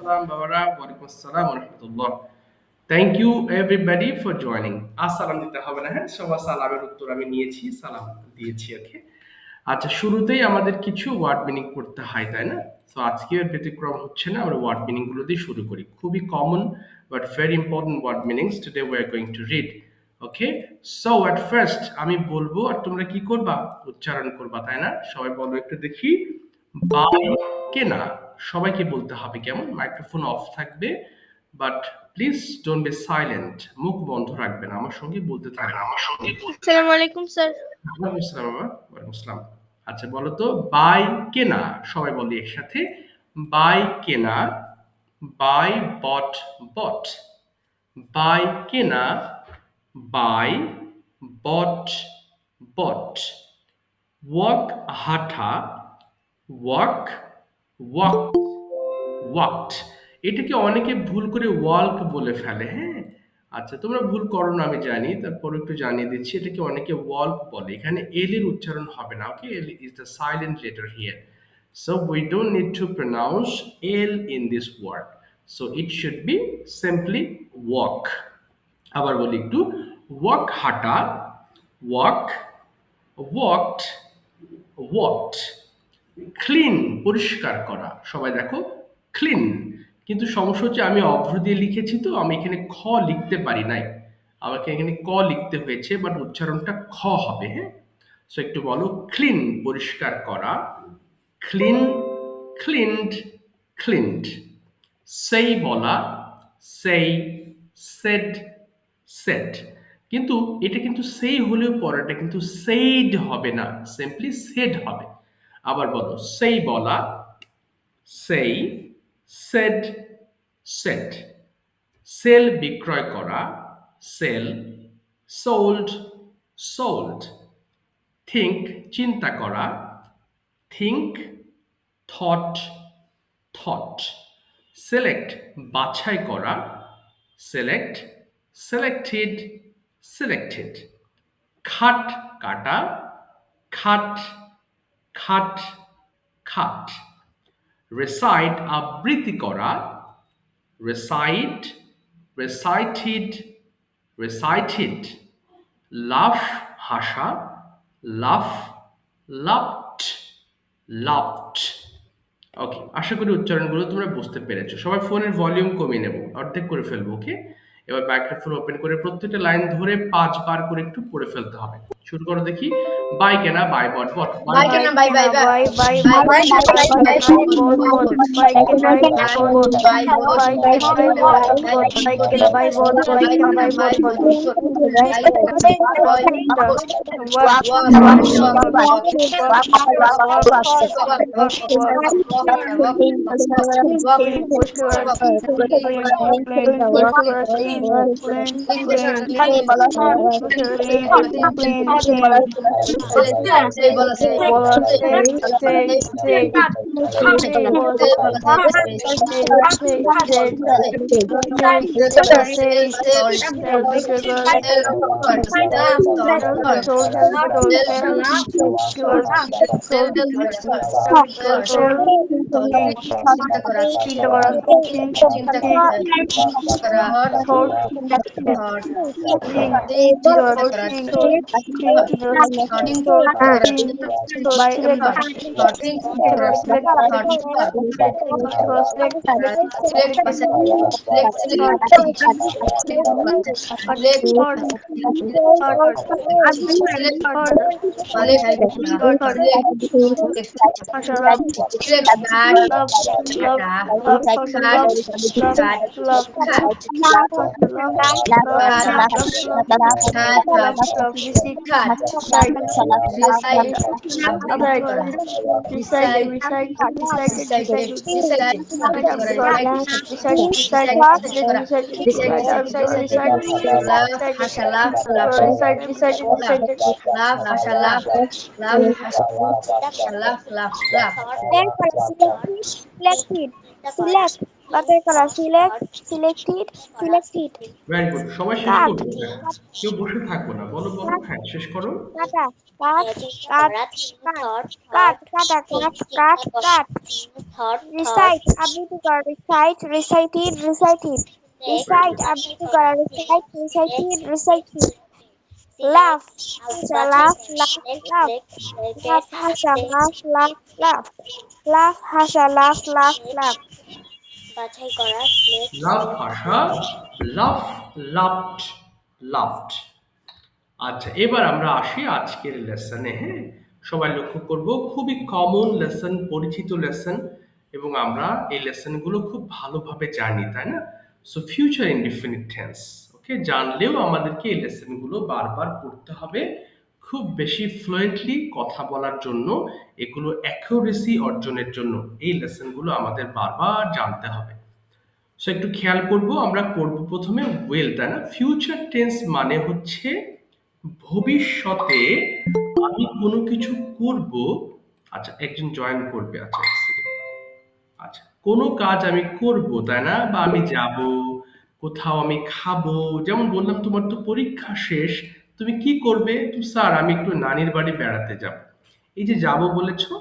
আসসালাম বাবারা, ওয়ালাইকুম আসসালাম ওয়া রাহমাতুল্লাহ। Thank you everybody for joining. সালাম দিতে হবে না, হ্যাঁ? সবার সালামের উত্তর আমি নিয়েছি, সালাম দিয়েছি, ওকে? আচ্ছা, শুরুতেই আমাদের কিছু ওয়ার্ড মিনিং করতে হয়, তাই না? তো আজকের ব্যতিক্রম হচ্ছে না, আমরা ওয়ার্ড মিনিং গুলো দিয়ে শুরু করি। খুবই common but very important word meanings today we are going to read. Okay, so at first আমি বলবো আর তোমরা কি করবা? উচ্চারণ করবা, তাই না? সবাই বলো একটু দেখি। বাই কেনা, সবাইকে বলতে হবে, কেমন? মাইক্রোফোন অফ থাকবে, but please don't be silent, মুখ বন্ধ রাখবেন, আমার সঙ্গে বলতে থাকবেন। আসসালামু আলাইকুম স্যার। ওয়ালাইকুম আসসালাম বাবা, ওয়ালাইকুম আসসালাম। আচ্ছা বলো তো, বাই কেনা, সবাই বলি একসাথে। বাই কেনা, বাই বট বট, বাই কেনা, বাই বট বট, ওয়াক হাঁটা, ওয়াক ওয়াক ওয়াকড। এটাকে অনেকে ভুল করে ওয়াল্ক বলে ফেলে, হ্যাঁ? আচ্ছা, তোমরা ভুল করো না আমি জানি, তারপর একটু জানিয়ে দিচ্ছি। এটাকে অনেকে ওয়াল্ক বলে, এখানে এল এর উচ্চারণ হবে না, okay? L is the silent letter here, so we don't need to pronounce l in this word, so it should be simply walk. আবার বলি একটু, walk হাঁটা, walk walked, walked, ক্লিন পরিষ্কার করা, সবাই দেখো ক্লিন। কিন্তু সমস্যা হচ্ছে আমি অভ্র দিয়ে লিখেছি, তো আমি এখানে খ লিখতে পারি নাই, আমাকে এখানে ক লিখতে হয়েছে, বাট উচ্চারণটা খ হবে, হ্যাঁ? সো একটু বলো, ক্লিন পরিষ্কার করা, ক্লিন ক্লিনড ক্লিনড, সেই বলা, সেই সেড সেড। কিন্তু এটা কিন্তু সেই হলেও পরেরটা কিন্তু সেইড হবে না, সিম্পলি সেড হবে। আবার বলো, সেই বলা, সেই সেড সেড, সেল বিক্রয় করা, সেল, সোল্ড সোল্ড, থিঙ্ক চিন্তা করা, থিঙ্ক, থট থট, সিলেক্ট বাছাই করা, সিলেক্ট সিলেক্টেড সিলেক্টেড, খাট কাটা, খাট খাট খাট, রেসাইট আবৃত্তি করা, রেসাইট রেসাইটেড রেসাইটেড, লাফ হাসা, লাফ লাফট লাফট। ওকে, আশা করি উচ্চারণগুলো তোমরা বুঝতে পেরেছো। সবাই ফোনের ভলিউম কমিয়ে নেব, অর্ধেক করে ফেলবো, ওকে? এবার মাইক্রোফোন ওপেন করে প্রত্যেকটা লাইন ধরে 5 বার করে একটু পড়ে ফেলতে হবে। শুরু করো দেখি। বাই কেনা, বাই বট বট, বাই কেনা, buy buy buy buy buy buy bought bought, buy কেনা, buy bought buy bought buy buy bought, buy কেনা, বাই বট বাই কেনা, buy bought bought, walk walk walk clean পরিষ্কার clean পরিষ্কার clean clean clean clean clean বলা say say Select it. Select. বাছাই করা, select, selected, selected. Very good. সবাই শেষ কাট, করবে? হ্যাঁ। কেউ বসে থাকবো না। বলো, বলো। কাট, হ্যাঁ, শেষ করো। কাটা, কাট, কাট, কাট, কাট, কাটা, কাট, কাট, কাট। রিসাইট, আবৃত্তি করা, recite, recited, recited. Very recite, good. আবৃত্তি করা, রিসাইট, রিসাইটেড, রিসাইটেড। লাফ, হাসা, লাফ, লাফ, লাফ। লাফ, হাসা, লাফ, লাফ, লাফ। লাফ, হাসা, লাফ, লাফ, লাফ। লাভ ভাষা, লাফ, লাফট, লাফট। আচ্ছা, এবার আমরা আসি আজকের লেসনে। হ্যাঁ, সবাই লক্ষ্য করব, খুবই কমন লেসন, পরিচিত লেসন, এবং আমরা এই লেসনগুলো খুব ভালোভাবে জানি, তাই না? সো ফিউচার ইনডিফিনিট টেন্স, ওকে, জানলেও আমাদেরকে এই লেসনগুলো বারবার পড়তে হবে খুব বেশি ফ্লুয়েন্টলি কথা বলার জন্য, এগুলো অ্যাকুরেসি অর্জনের জন্য এই লেসনগুলো আমাদের বারবার জানতে হবে। সো একটু খেয়াল করব, আমরা করব প্রথমে উইল, তাই না? ফিউচার টেন্স মানে হচ্ছে ভবিষ্যতে আমি কোনো কিছু করব। আচ্ছা, একজন জয়েন করবে। আচ্ছা, এক সেকেন্ড। আচ্ছা, কোনো কাজ আমি করব, তাই না? বা আমি যাব, কোথাও আমি খাবো। যেমন বললাম, তোমার তো পরীক্ষা শেষ, তুমি কি করবে? তুমি, স্যার আমি একটু নানির বাড়ি বেড়াতে যাব। এই যে যাব বলেছো,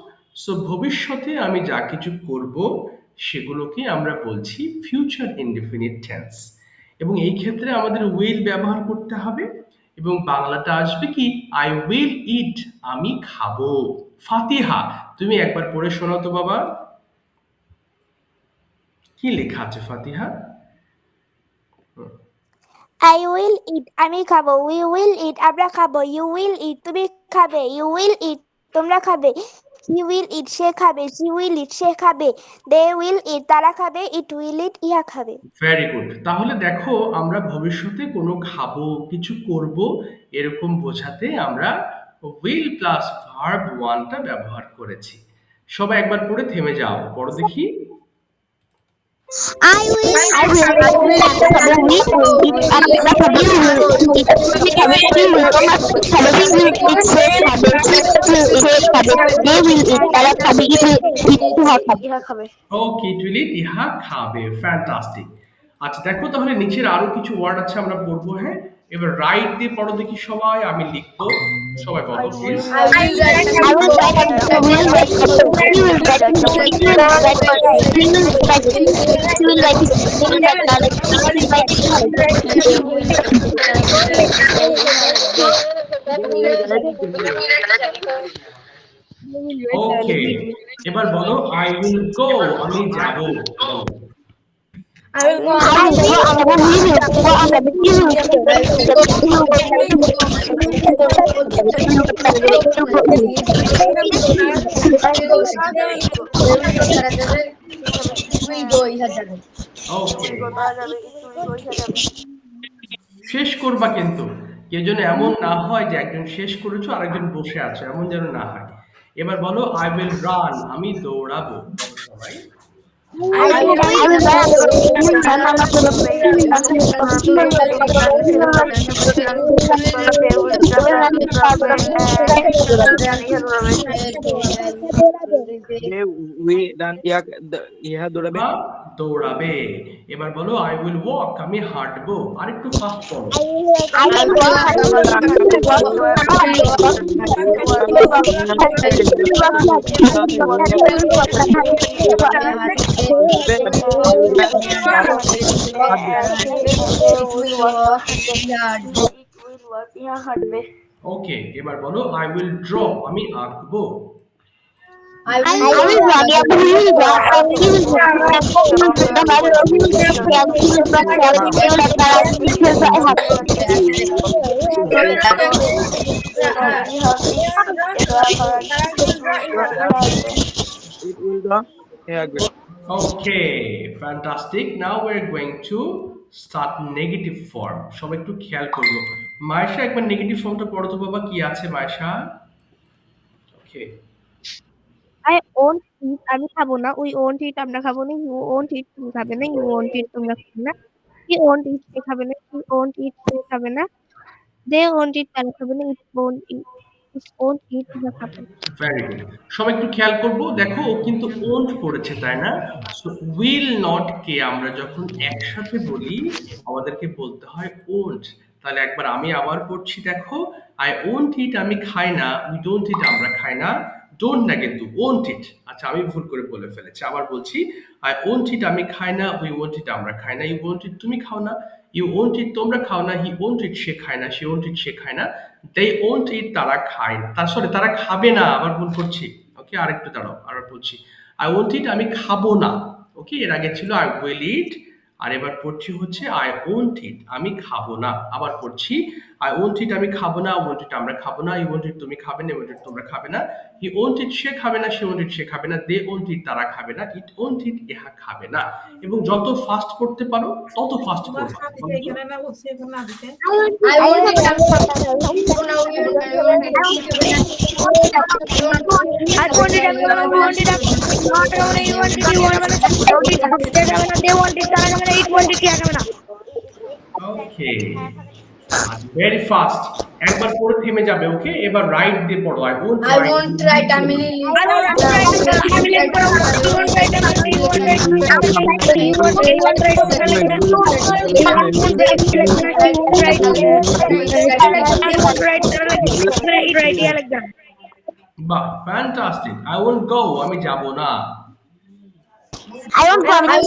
সো ভবিষ্যতে আমি যা কিছু করব সেগুলোকে আমরা বলছি ফিউচার ইনডিফিনিট টেন্স। এবং এই ক্ষেত্রে আমাদের উইল ব্যবহার করতে হবে, এবং বাংলাটা আসবে কি? আই উইল ইট, আমি খাবো। ফাতিহা, তুমি একবার পড়ে শোনাও তো বাবা। কি লেখা আছে ফাতিহা? I will eat, আমি খাবো। We will eat, আমরা খাবো। You will eat, তুমি খাবে। You will eat, তোমরা খাবে। He will eat, সে খাবে। She will eat, সে খাবে। They will eat, তারা খাবে। It will eat, ইহা খাবে। Very good. তাহলে দেখো, আমরা ভবিষ্যতে কোনো খাবো, কিছু করব, এরকম বোঝাতে আমরা উইল প্লাস ভার্ব ওয়ানটা ব্যবহার করেছি। সবাই একবার পড়ে থেমে যাও, পড়ো দেখি। I will I eat, will আমরা eat, খাবো। We আমরা will খাবো, eat, we will eat, আমরা খাবো। You will eat, তুমি খাবে। She will eat, সে খাবে। He will eat, সে খাবে। They will eat, তারা খাবে। It will eat, ইহা খাবে। ইহা খাবে। ওকে, ইট উইল ইট, ইহা খাবে। ফ্যান্টাস্টিক। আচ্ছা, দেখো তাহলে নিচের আরো কিছু ওয়ার্ড আছে, আমরা পড়বো। হ্যাঁ, এবার রাইট দিয়ে পড়ো দেখি সবাই, আমি লিখবো। সবাই I বলো please. will I write, will write I will a write, you will write, he will write, it will write, he will write, she will write, they will write, it will write, it will write, they will write, তারা লিখবে, they ইহা লিখবে, they will write, তারা ওকে, লিখবে। এবার বলো I will go, আমি যাব। বলো। I I will go, will I go, will আমরা go, will go, we will go, আমরা we will go, I will we go, will go, I will go, I will go, will go ইহা যাবে ওকে, তারা যাবে, it will go, ইহা যাবে। শেষ করবা কিন্তু। কেউ যেন এমন না হয় যে একজন শেষ করেছো আরেকজন বসে আছো, এমন যেন না হয়। এবার বলো আই উইল রান, আমি দৌড়াবো। বলো সবাই। I I will will run, run, আমরা I দৌড়াবো। We will run, আমরা will দৌড়াবো। He will run, সে দৌড়াবে। You will run, তুমি দৌড়াবে। He will run, তুমি দৌড়াবে। He will run, they will run, তারা দৌড়াবে। And he will run, ইহা দৌড়াবে। যে উইদান ইহা দৌড়াবে। ইহা দৌড়াবে। এবার বলো আই উইল ওয়াক, আমি হাঁটবো। আরেকটু ফাস্ট বলো। I will walk, I আমি will হাঁটবো। walk, I I will will walk, walk, আমি I হাঁটবো। will walk, I will walk, You will walk, you will walk, you will walk, you will walk, you will walk, it will walk, yard. ইহা হাঁটবে। ওকে, এবার বলো I will draw, আমি আঁকবো। I I will will draw, run, I he will will run, draw, he will run, he will run, he will run, he will run, he will run, he will run, it will the ইহা আঁকবে। Okay, fantastic. Now we are going to start negative form. সবাই একটু খেয়াল করবো। মায়েশা, একবার negative ফর্মটা পড়ো তো বাবা, কি আছে মায়েশা? ওকে, I won't eat, আমি খাবো না। We won't eat, আমরা খাবো না। You won't eat, তুমি খাবে না। You won't eat, তোমরা খাবে না। He won't eat, সে খাবে না। He won't eat, সে খাবে না। They won't eat, তারা খাবে না। It won't eat, won't eat আমরা খাবো ভেরি গুড। সবাই একটু খেয়াল করব, দেখো ও কিন্তু ওন্ট পড়েছে তাই না? সো উইল নট কে আমরা যখন একসাথে বলি আমাদেরকে বলতে হয় ওন্ট। তাহলে একবার আমি আবার পড়ছি, দেখো আই ওন্ট ইট আমি খাই না, উই ডোন্ট ইট আমরা খাই না, ডোন্ট না কিন্তু ওন্ট ইট। আচ্ছা আমি ভুল করে বলে ফেলেছি, আবার বলছি আই ওন্ট ইট আমি খাই না, উই ওন্ট ইট আমরা খাই না, ইউ ওন্ট ইট তুমি খাও না, ইউ ওন্ট ইট তোমরা খাও না, হি ওন্ট ইট সে খায় না, সে ওন্ট ইট সে খায় না, দে ওন্ট ইট তারা খায় না, তার সরি তারা খাবে না, আবার ভুল করছি। ওকে আরেকটু দাঁড়াও, আবার বলছি আই ওন্ট ইট আমি খাবো না। ওকে এর আগে ছিল আই উইল ইট, আর এবার পড়ছি হচ্ছে আই ওন্ট ইট আমি খাবো না। আবার পড়ছি আই ওন্ট ইট আমি খাবো না, ওন্ট ইট আমরা খাবো না, ইউ ওন্ট ইট তুমি খাবে না, ওন্ট ইট তোমরা খাবে না, হি ওন্ট ইট সে খাবে না, সে ওন্ট ইট সে খাবে না, দে ওন্ট ইট তারা খাবে না, ইট ওন্ট ইট ইহা খাবে না। এবং যত ফাস্ট করতে পারো তত ফাস্ট করবে। I want it আমি খাবো না we want it I want it আমি খাবো we want it আমি not খাবো না you want it you want it don't it they খাবে না they want it তারা খাবে না it want it কে খাবে না ওকে ভেরি ফাস্ট, একবার পড়ে থেমে যাবে। ওকে এবার রাইট দিয়ে পড়ো, I won't I won't write আমি I want to write আমি লিখব না you want write আমি you want write you want write write yeah like that বাহ ফ্যান্টাস্টিক। আই ওন্ট গো আমি যাব না। I want to I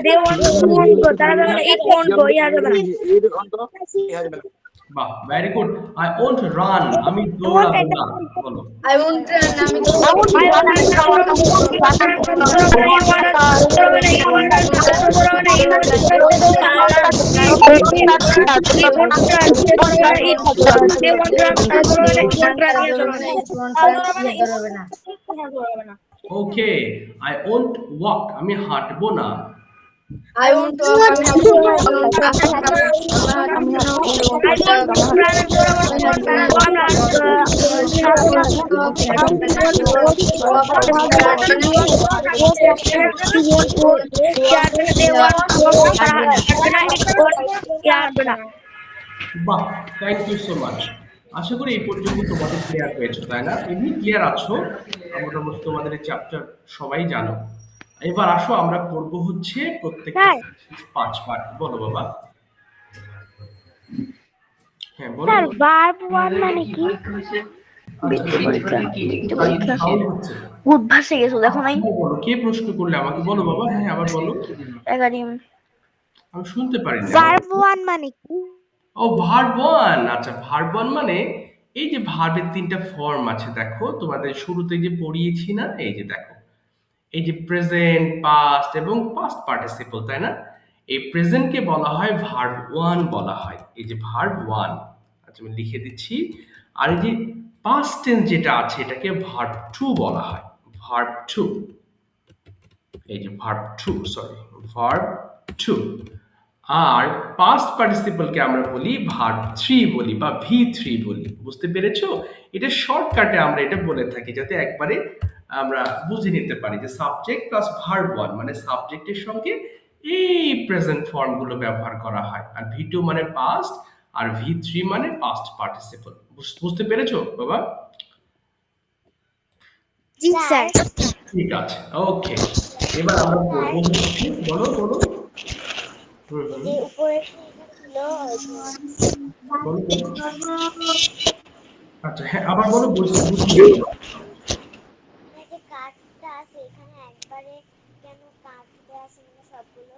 they won't go তারা it won't go yeah যাবে না এই অন্ত এই হবে না বাহ very good. I won't run আমি দৌড়াবো না, বলো। I won't run আমি ওকে আই ওন্ট ওয়াক আমি হাঁটবো না। I won't walk বাহ থ্যাংক ইউ সো মাচ। আশা করি এই পর্যন্ত তোমাদের ক্লিয়ার হয়েছে তাই না? এমনি ক্লিয়ার আছো, মোটামুটি তোমাদের এই চ্যাপ্টার সবাই জানো। এবার আসো আমরা পড়বো হচ্ছে প্রত্যেকটা পাঁচ পার্ট। বলো বাবা। হ্যাঁ বলো। স্যার ভার্ব ওয়ান মানে কি সাউন্ড হচ্ছে। উদ্ভাসে গেছো দেখো নাই বলো কে প্রশ্ন করলে আমাকে, বলো বাবা। হ্যাঁ আবার বলো, এগারিম আমি শুনতে পারিনি। ভার্ব ওয়ান মানে কি ও ভার্ব ওয়ান, আচ্ছা ভার্ব ওয়ান মানে এই যে ভার্বের তিনটা ফর্ম আছে, দেখো তোমাদের শুরুতে যে পড়িয়েছি না, এই যে দেখো এই যে প্রেজেন্ট পাস্ট এবং পাস্ট পার্টিসিপল তাই না? এই প্রেজেন্টকে বলা হয় ভার্ব ওয়ান বলা হয়, এই যে ভার্ব ওয়ান। আচ্ছা আমি লিখে দিচ্ছি। আর এই যে পাস্ট টেন্স যেটা আছে এটাকে ভার্ব টু বলা হয়, ভার্ব টু। এই যে verb two, sorry verb two. আর পাস্ট পার্টিসিপলকে আমরা বলি ভার্ব থ্রি বলি বা ভি থ্রি বলি। বুঝতে পেরেছো? এটা শর্টকাটে আমরা এটা বলে থাকি যাতে একবারে আমরা বুঝে নিতে পারি যে সাবজেক্ট প্লাস ভার্ব ওয়ান মানে সাবজেক্টের সঙ্গে এই প্রেজেন্ট ফর্ম গুলো ব্যবহার করা হয়, আর ভি টু মানে পাস্ট আর ভি থ্রি মানে পাস্ট পার্টিসিপল। বুঝতে পেরেছো বাবা? জি স্যার ঠিক আছে ওকে। এবার আমরা পড়বো হচ্ছে, বলো বলো। যে উপরে ছিল বলো, আচ্ছা হ্যাঁ আবার বলো, বুঝতে যে কাঠটা আছে এখানে একবারে কেন কাটতে আছে মানে সবগুলো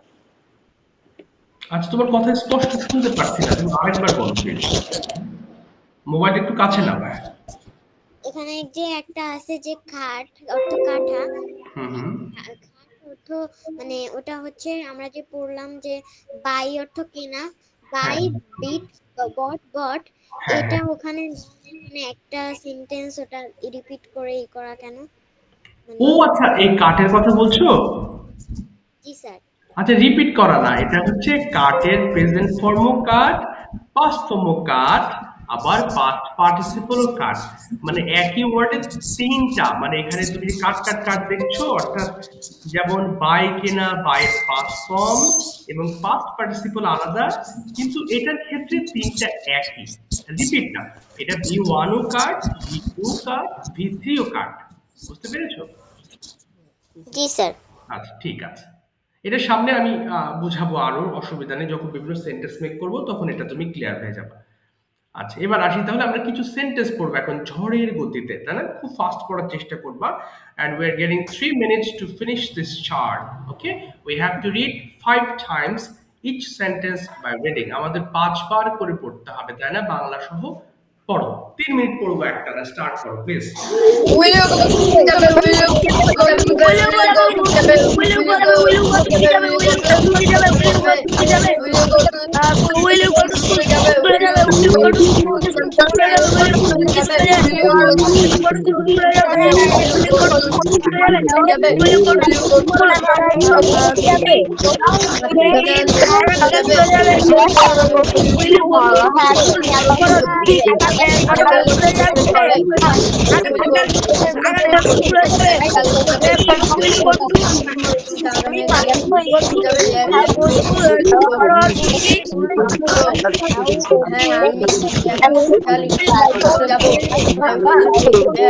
আচ্ছা তোমার কথা স্পষ্ট শুনতে পাচ্ছি না, তুমি আরেকবার বলো প্লিজ। মোবাইল একটু কাছে নাও। এখানে যে একটা আছে যে খাট অর্থ কাঠা হুম খাট অর্থ মানে ওটা হচ্ছে আমরা যে পড়লাম যে বাই অর্থ কেনা বাই বিট বট বট হ্যাঁ এটা হ্যাঁ। ওখানে মানে একটা সেন্টেন্স ওটা রিপিট করে ই করা কেন ও আচ্ছা এই কাঠের কথা বলছো? জি স্যার আচ্ছা রিপিট করা না, এটা হচ্ছে কাঠের প্রেজেন্ট ফর্মও কাঠ, পাস্ট ফর্মও কাঠ, আবার পাস্ট পার্টিসিপলও কাট, মানে একই ওয়ার্ডে তিনটা, মানে এখানে তুমি যে কাট কাট কাট দেখছো, অর্থাৎ যেমন বাই কেনা, বাইয়ের পাস্ট ফর্ম এবং পাস্ট পার্টিসিপল আলাদা, কিন্তু এটার ক্ষেত্রে তিনটা একই, রিপিট না। এটা V1ও কাট, V2 কাট, V3ও কাট। বুঝতে পেরেছো? জি স্যার। আচ্ছা ঠিক আছে, এটা সামনে আমি বুঝাবো, আরো অসুবিধা নেই, যখন বিভিন্ন সেন্টেন্স মেক করবো তখন এটা তুমি ক্লিয়ার হয়ে যাবে। আচ্ছা এবার আসি, তাহলে আমরা কিছু সেন্টেন্স পড়বো এখন ঝড়ের গতিতে, তাই না? খুব ফাস্ট পড়ার চেষ্টা করবা। and we are getting 3 minutes to finish this chart. Okay, we have to read 5 times each sentence by reading. আমাদের 5 বার করে পড়তে হবে, তাই না? বাংলা সহ পড়ো। 3 মিনিট পড়বো একটা, স্টার্ট করো please. Will you go to যাবে? Will you go to যাবে? Will you go to যাবে? Will you go to যাবে? Will you go to যাবে? Will you go to will you go to school যাবে? Will you go to school যাবে? Will you go to school যাবে? Will you go to school যাবে? Will you go to school যাবে? Will you go to school যাবে?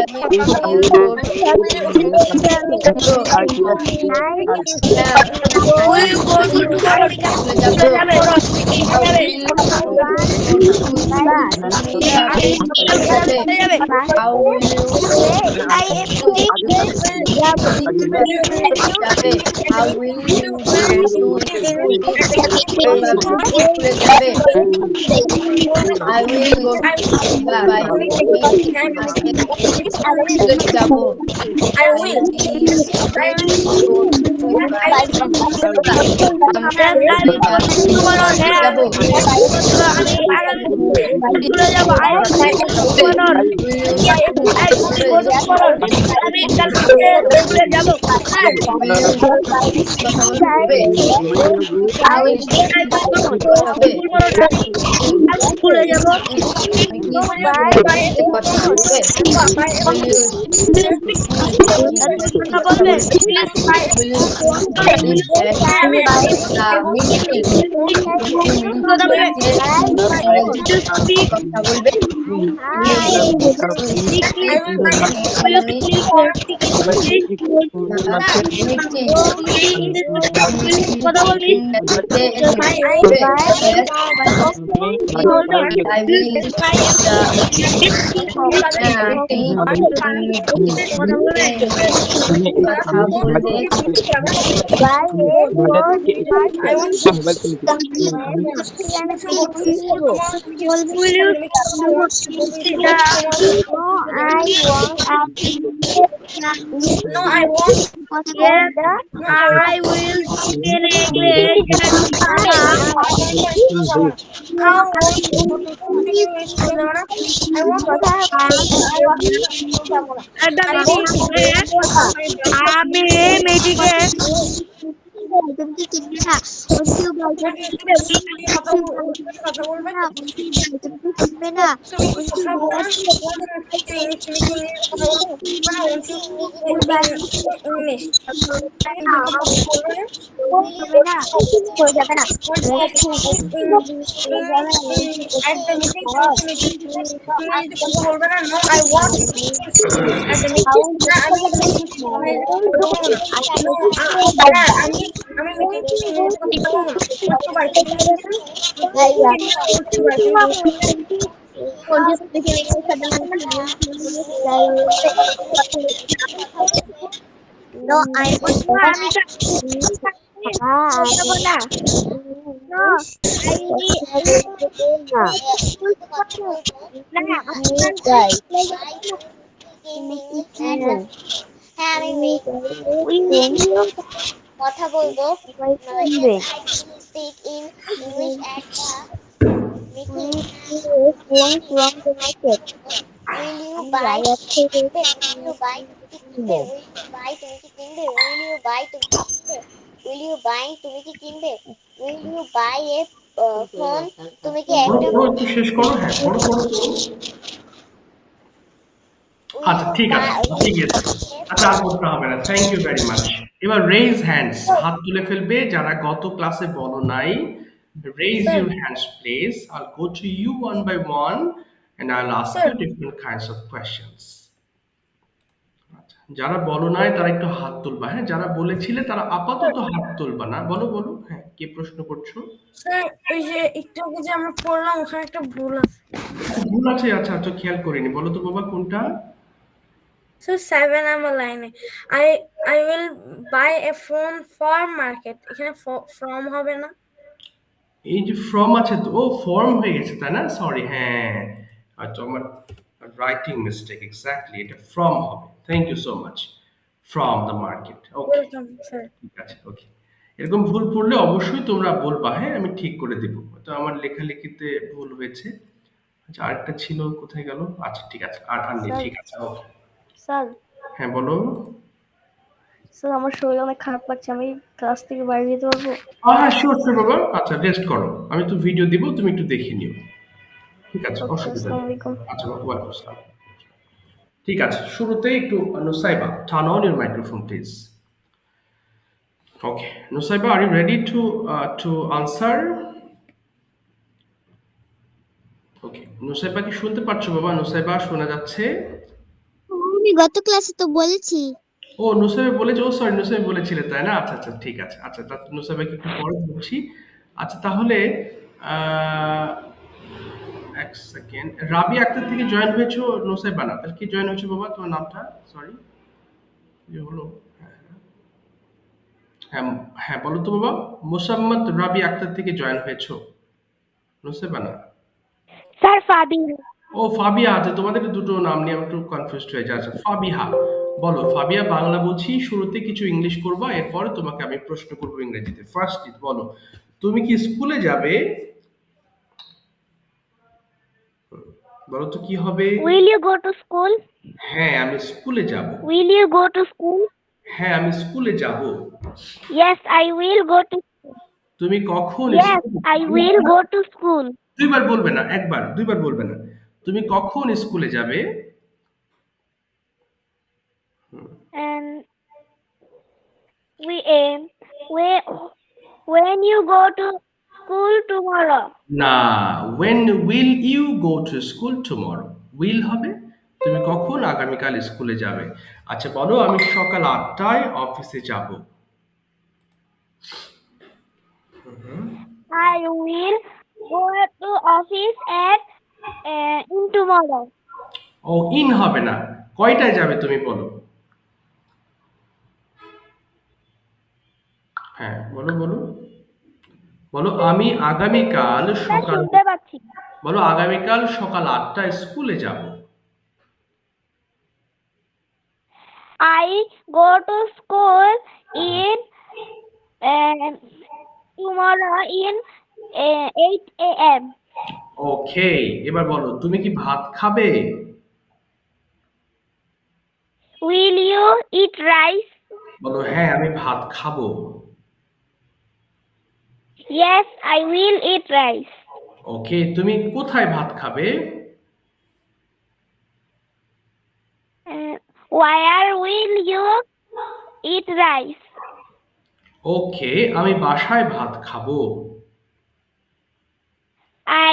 Will you go to school যাবে? Will you go No, I want কথা বলবো speak in English at the meeting. From the market. Will you buy? Will you buy? Will you buy? তুমি কি কিনবে? Will you buy? তুমি কি কিনবে? Will you buy? তুমি কি কিনবে? Will you buy a phone তুমি কি পড়ো একটা পড়ো একটু শেষ করো, হ্যাঁ পড়ো পড়ো পড়ো। আচ্ছা ঠিক আছে, ঠিক আছে। আচ্ছা আর পড়তে হবে না, থ্যাংক ইউ ভেরি মাচ। এবার রেইজ হ্যান্ডস, হাত তুলে ফেলবে যারা গত ক্লাসে বলো নাই। Raise sir your hands please, I'll go to you one by one and I'll ask sir you different kinds of questions. আচ্ছা, যারা বলো নাই তারা একটু হাত তুলবা, হ্যাঁ যারা বলেছিলে তারা আপাতত হাত তুলবা না। বলো বলো, হ্যাঁ কি প্রশ্ন করছো? স্যার ওই যে একটু আগে যে আমরা পড়লাম ওখানে একটা ভুল আছে। একটা ভুল আছে, আচ্ছা আচ্ছা খেয়াল করিনি, বলো তো বাবা কোনটা? স্যার 7 নাম্বার লাইনে I I will buy A phone for market, এখানে ফ্রম হবে না? এই যে ফ্রম আছে তো, ও ফর্ম হয়ে গেছে তাই না, সরি, হ্যাঁ আচ্ছা আমার রাইটিং মিস্টেক, এক্স্যাক্টলি এটা ফ্রম হবে। Thank you so much, from the market, okay welcome sir. ঠিক আছে ওকে। এরকম ভুল পড়লে অবশ্যই তোমরা বলবা, হ্যাঁ আমি ঠিক করে দেবো, তো আমার লেখালেখিতে ভুল হয়েছে। আচ্ছা আরেকটা ছিল, কোথায় গেল? আচ্ছা ঠিক আছে, আর আর নেই, স্যার ঠিক আছে ওকে। স্যার হ্যাঁ বলো। স্যার আমার শরীর অনেক খারাপ লাগছে, আমি ক্লাস থেকে বাইরে যেতে পারবো? হ্যাঁ শিওর শিওর বাবা, আচ্ছা রেস্ট করো, আমি তো ভিডিও দিব, তুমি একটু দেখে নিও, ঠিক আছে ওকে, অসুবিধা আসসালামু নেই। আলাইকুম। আচ্ছা ওয়ালাইকুম আসসালাম। ঠিক আছে, শুরুতেই একটু Nusaiba, turn on your microphone please. Okay, Nusaiba are you ready to answer? Okay, Nusaiba কি শুনতে পাচ্ছ বাবা? নুসাইবা শোনা যাচ্ছে? আমি গত ক্লাসে তো বলেছি। ও নুসাইবা বলেছে, ও সরি নুসাইবা বলেছিলে তাই না, আচ্ছা আচ্ছা ঠিক আছে, আচ্ছা নুসাইবাকে একটু পরে ধরছি। আচ্ছা তাহলে আহ, এক সেকেন্ড, রাবি আক্তার থেকে জয়েন হয়েছো নুসাইবা না, তাহলে কি জয়েন হয়েছে বাবা তোমার নামটা? সরি, কি হলো? হ্যাঁ হ্যাঁ বলো তো বাবা, মোসাম্মদ রাবি আক্তার থেকে জয়েন হয়েছো নুসাইবা না? স্যার ফাবিল। ও ফাবিয়া, আচ্ছা তোমাদের দুটো নাম নিয়ে আমি একটু কনফিউজড হয়ে যাচ্ছে। আচ্ছা ফাবিহা, বলো ফাবিয়া, বাংলা বলছি, শুরুতে কিছু ইংলিশ করবা, এরপরে তোমাকে আমি প্রশ্ন করবো ইংরেজিতে। ফার্স্ট বলো, তুমি কি স্কুলে যাবে? বলো তো কি হবে? Will you go to school? হ্যাঁ আমি স্কুলে যাব। Will you go to school? হ্যাঁ আমি স্কুলে যাব। Yes, I will go to school. তুমি কখন Yes, স্কুলে? I will go to school. দুইবার বলবে না, একবার দুইবার বলবে না। তুমি কখন স্কুলে যাবে? And we when you go to school tomorrow. না, when will you go to school tomorrow? will হবে, তুমি কখন আগামীকাল স্কুলে যাবে। আচ্ছা বলো, আমি সকাল ৮টায় অফিসে যাব। I will go to office at in tomorrow. ও ইন হবে না, কয়টায় যাবে তুমি বলো। হ্যাঁ বলো বলো, বলো আমি আগামীকাল স্যার সকাল, শুনতে পাচ্ছি। বলো আগামীকাল সকাল ৮টায় স্কুলে যাব। I go to school in tomorrow in 8 a.m. ওকে, এবার বলো তুমি কি ভাত খাবে? Will you eat rice? বলো হ্যাঁ আমি ভাত খাবো। Yes, I will eat rice. ওকে, তুমি কোথায় ভাত খাবে? Where will you eat rice? ওকে, আমি বাসায় ভাত খাবো।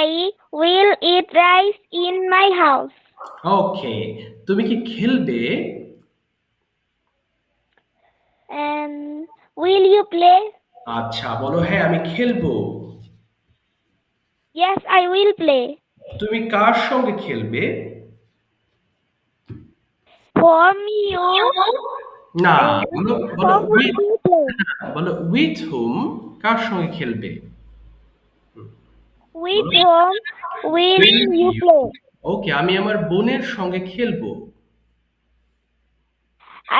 I will eat rice in my house. ওকে, তুমি কি খেলবে? And will you play? আচ্ছা বলো হ্যাঁ আমি খেলবো। Yes, I will play. তুমি কার সঙ্গে খেলবে? Whom you না, বলো বলো whom will you play? বলো উইথ হুম, কার সঙ্গে খেলবে? With whom will you play? ওকে, আমি আমার বোনের সঙ্গে খেলবো।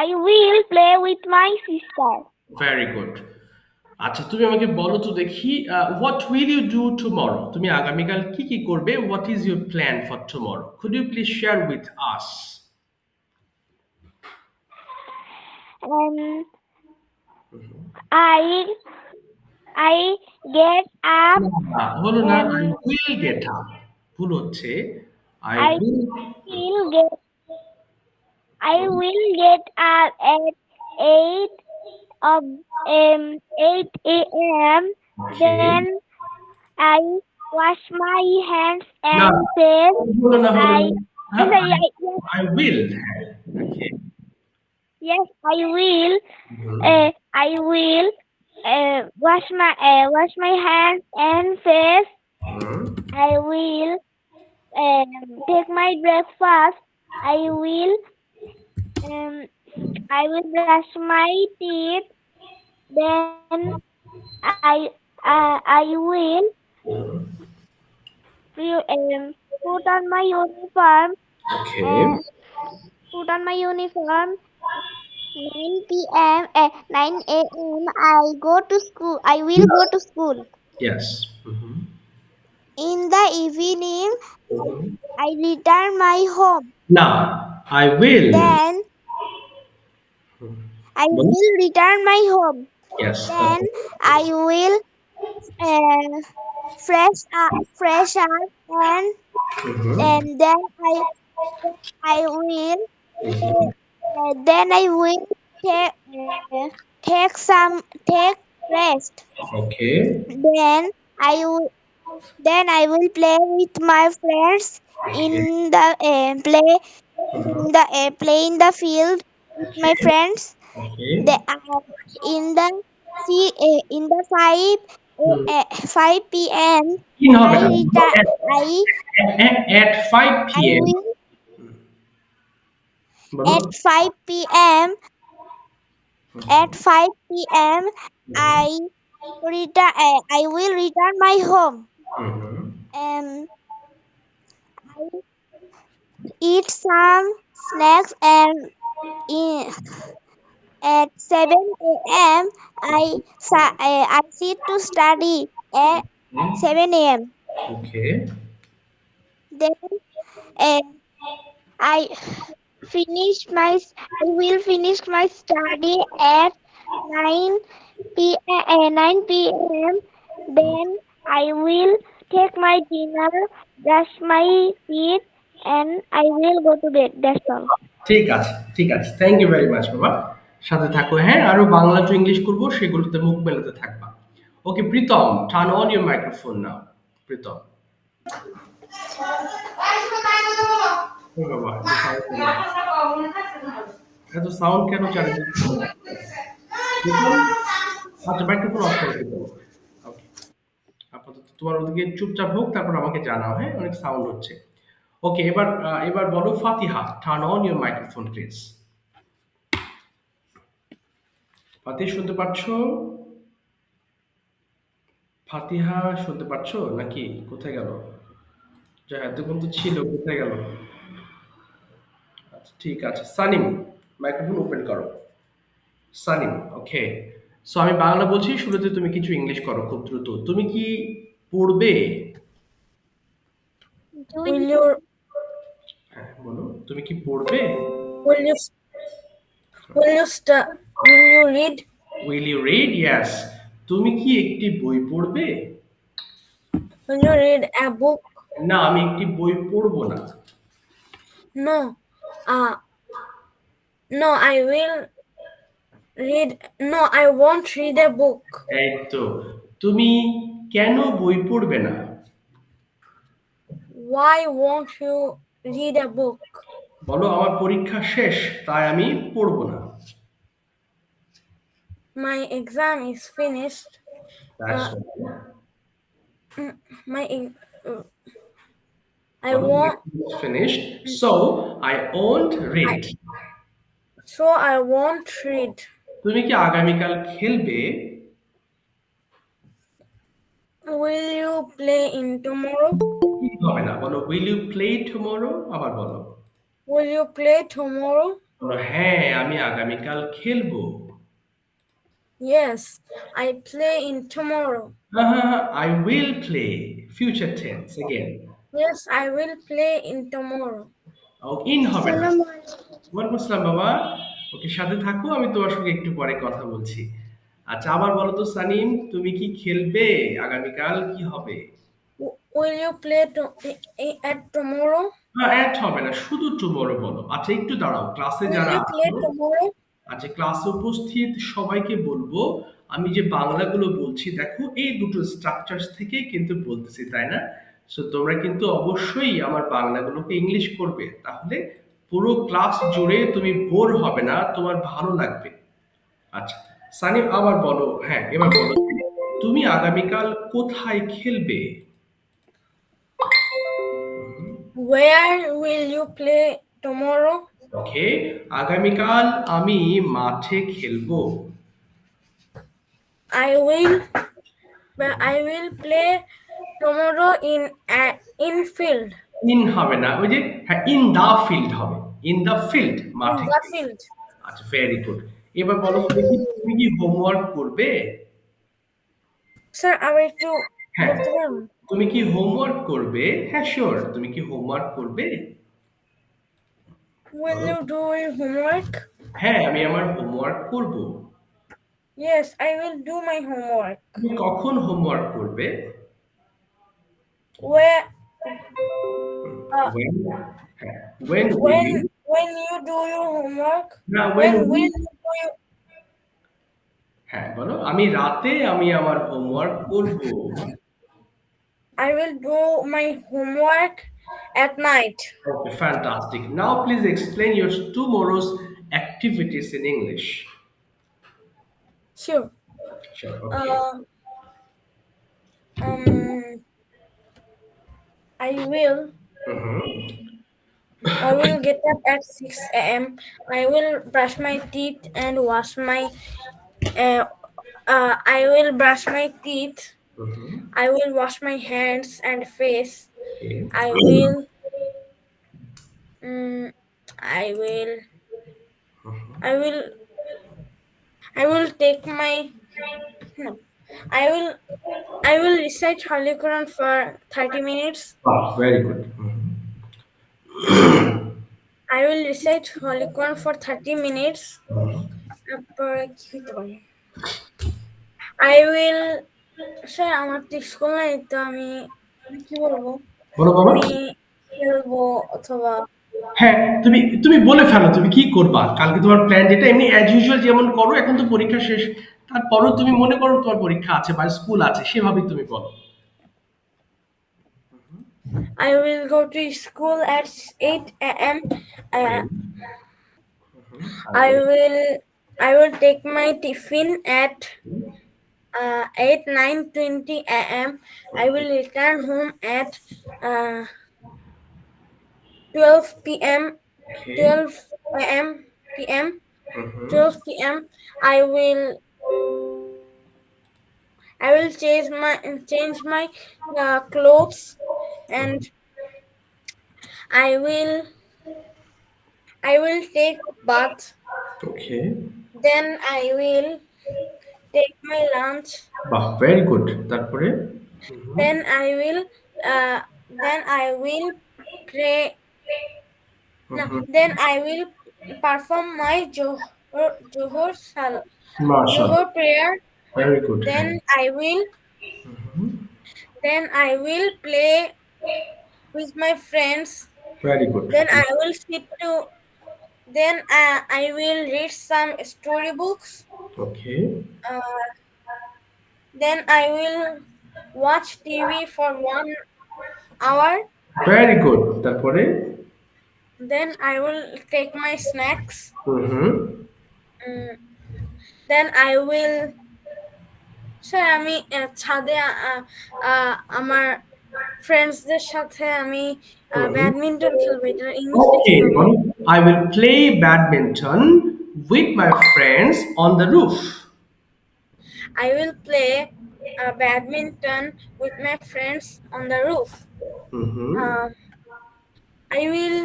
I will play with my sister. Very good. আচ্ছা তুমি আমাকে বলো তো দেখি, what will you do tomorrow? তুমি আগামীকাল কি কি করবে? What is your plan for tomorrow? Could you please share with us? And I I get up. না, হলো না, I Um, will get up। ভুল হচ্ছে। I I will will get. I will get up at 8 of 8 a.m. Okay. Then I wash my hands না, and face. হলো না, হলো I না। yes, হ্যাঁ, yes, I will, হ্যাঁ, ওকে। yes, I will. Hmm, I will wash my hands and face. Hmm, I will take my breakfast. I will um, I will brush my teeth. Then I will put on my uniform. Okay. Uh, put on my uniform. 9 p.m. 9 a.m. I go to school. I will go to school. Yes। Hmm, In the evening, hmm. I return my home. না, I will। Then hmm, I বলো। will return my home. Yes, Then okay. I will uh, fresh up, hmm, and I will hmm, then I will take take rest. okay, Then I will play with my friends okay, in the play in the field with my okay, friends. okay। They are in the in the hmm, 5 p.m. তিন হবে I না, বলো return. at 5 I p.m. will বলো। at 5 p.m. At 5 p.m. I I will return my home. Hmm, hmm, I eat some snacks and in, at 7 a.m. I sit to study at 7 a.m. okay, Then uh, I I will finish my study at 9 p.m. Then I will take my dinner, brush my teeth, and I will go to bed. That's all. ঠিক আছে, ঠিক আছে। Thank you very much বাবা। সাথে থাকো, হ্যাঁ, আরো Bangla to English করবো, সেগুলোতে মুখ মেলাতে থাকবা। Okay, Pritam, turn on your microphone now. Pritam. ও বাবা, এত সাউন্ড কেন চারিদিকে? প্রীতম, আচ্ছা, মাইক্রোফোন অফ করে দিবো। ওকে, আপাতত তোমার ওদিকে চুপচাপ হোক, তারপর আমাকে জানাও, হ্যাঁ, অনেক সাউন্ড হচ্ছে। ওকে, এবার বলো Fatiha, turn on your microphone please. Fatiha শুনতে পাচ্ছ? ফাতিহা শুনতে পাচ্ছ নাকি? কোথায় গেল? যা এতক্ষণ তো ছিল, কোথায় গেল? আচ্ছা, ঠিক আছে। সানিম, মাইক্রোফোন ওপেন করো। সানিম, ওকে। সো আমি বাংলা বলছি, শুরুতে তুমি কিছু ইংলিশ করো খুব দ্রুত। তুমি কি পড়বে? Will you হ্যাঁ, বলো। তুমি কি পড়বে? will you will you sta will you read? Will you read? Yes. তুমি কি একটি বই পড়বে? Will you read a book? না, আমি একটি বই পড়বো না। No. No, I will read. No, I won't read a book. এই তো। তুমি কেন বই পড়বে না? Why won't you read a book? বলো, আমার pরীক্ষা শেষ, তাই আমি পড়বো না। My exam is finished. That's Uh, all. my ex- I বলো, my won't. exam is finished, so I won't I, read. so I won't read. তুমি কি আগামীকাল খেলবে? Will you play in tomorrow? কি হবে না, বলো will you play tomorrow? আবার বলো। Will you play tomorrow? বলো, হ্যাঁ, আমি আগামীকাল খেলবো। Yes, I play in tomorrow. I will play, future tense again. Yes, I will play in tomorrow. In হবে না। ওয়ালাইকুম আসসালাম বাবা। ওকে, সাথে থাকো, আমি তোমার সঙ্গে একটু পরে কথা বলছি। আচ্ছা আবার বলো তো সানিম, তুমি কি খেলবে? আগামীকাল কি হবে? Will you play at tomorrow? না, অ্যাট হবে না, শুধু টুমরো বলো। আচ্ছা একটু দাঁড়াও, ক্লাসে Will যারা you play আছো, tomorrow? আচ্ছা ক্লাসে উপস্থিত সবাইকে বলবো, আমি যে বাংলাগুলো বলছি দেখো এই দুটো স্ট্রাকচারস থেকেই কিন্তু বলতেছি, তাই না? সো তোমরা কিন্তু অবশ্যই আমার বাংলাগুলোকে ইংলিশ করবে, তাহলে পুরো ক্লাস জুড়ে তুমি বোর হবে না, তোমার ভালো লাগবে। আচ্ছা সানিম আবার বলো, হ্যাঁ এবার বলো, তুমি আগামীকাল কোথায় খেলবে? Where will you play tomorrow? ওকে, আগামীকাল আমি মাঠে খেলবো। I will play tomorrow in field. In হবে না, ওই যে হ্যাঁ ইন দা ফিল্ড হবে, ইন দা ফিল্ড, In মাঠে the খেলবো। field. আচ্ছা ভেরি গুড। এবার বলো, তুমি কি হোমওয়ার্ক করবে? Sir, আবার একটু হ্যাঁ, বলতে পারবেন? তুমি কি হোমওয়ার্ক করবে? হ্যাঁ শিওর, তুমি কি হোমওয়ার্ক করবে? Will you do your homework? হ্যাঁ আমি আমার হোমওয়ার্ক করব। Yes, I will do my homework. তুমি কখন হোমওয়ার্ক করবে? Where When? হ্যাঁ, when will you? when you do your homework? না When when will will? you do your হ্যাঁ বলো, আমি রাতে আমি আমার হোমওয়ার্ক করব। I will do my homework at night. Okay, fantastic. Now please explain your tomorrow's activities in English. Sure. Sure, okay. I will get up at 6 a.m. I will brush my teeth and wash my I will brush my teeth. I will wash my hands and face. Okay. I will I will I will I will take my no. I will recite Holy Quran for 30 minutes. Wow, very good. I will recite Holy Quran for 30 minutes. তারপরে কি হতে পারে? I will sir আমার তো school নাই, তো আমি কি বলবো? বলো বাবা। আমি খেলবো অথবা হ্যাঁ, তুমি তুমি বলে ফেলো তুমি কি করবা কালকে, তোমার প্ল্যান যেটা এমনি অ্যাজ ইউজুয়াল যেমন করো, এখন তো পরীক্ষা শেষ, তারপরও তুমি মনে করো তোমার পরীক্ষা আছে বা স্কুল আছে, সেভাবেই তুমি বলো। I will go to school at 8 a.m. I will take my tiffin at 9:20 a.m. I will return home at 12 p.m. Okay. 12 a.m. p.m. 12 p.m. I will change my clothes, and I will take bath. Okay. Then I will take my lunch. বাহ, very good. তারপরে? Then I will pray. No, then I will perform my মাশাআল্লাহ, Johor prayer. Very good. Then I will play with my friends. Very good. Then I will I will read some storybooks. Okay. Then I will watch TV for 1 hour. Very good. তারপরে? Then I will take my snacks. Hmm. Then I will sir আমি ছাদে আমার ফ্রেন্ডসদের সাথে আমি badminton খেলবো, এটা ইংলিশে কি Okay, হবে? I will play badminton with my friends on the roof. I will play badminton with my friends on the roof. I will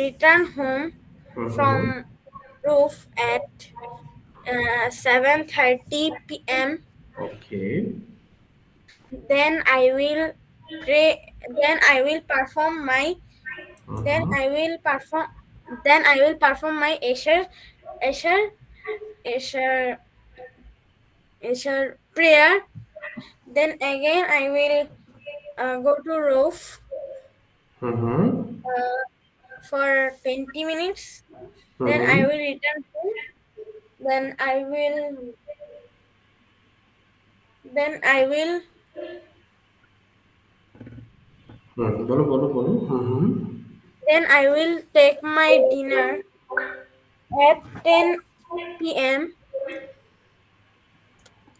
return home from roof at 7:30 p.m. Okay. Then I will pray. Then I will perform my. Then I will perform my Esher Ishar prayer. Then again I will go to roof Mm-hmm. for 20 minutes. Then I Mm-hmm. will return home. Then I will then I will বলো বলো বলো হুম then I will take my dinner at 10 p.m.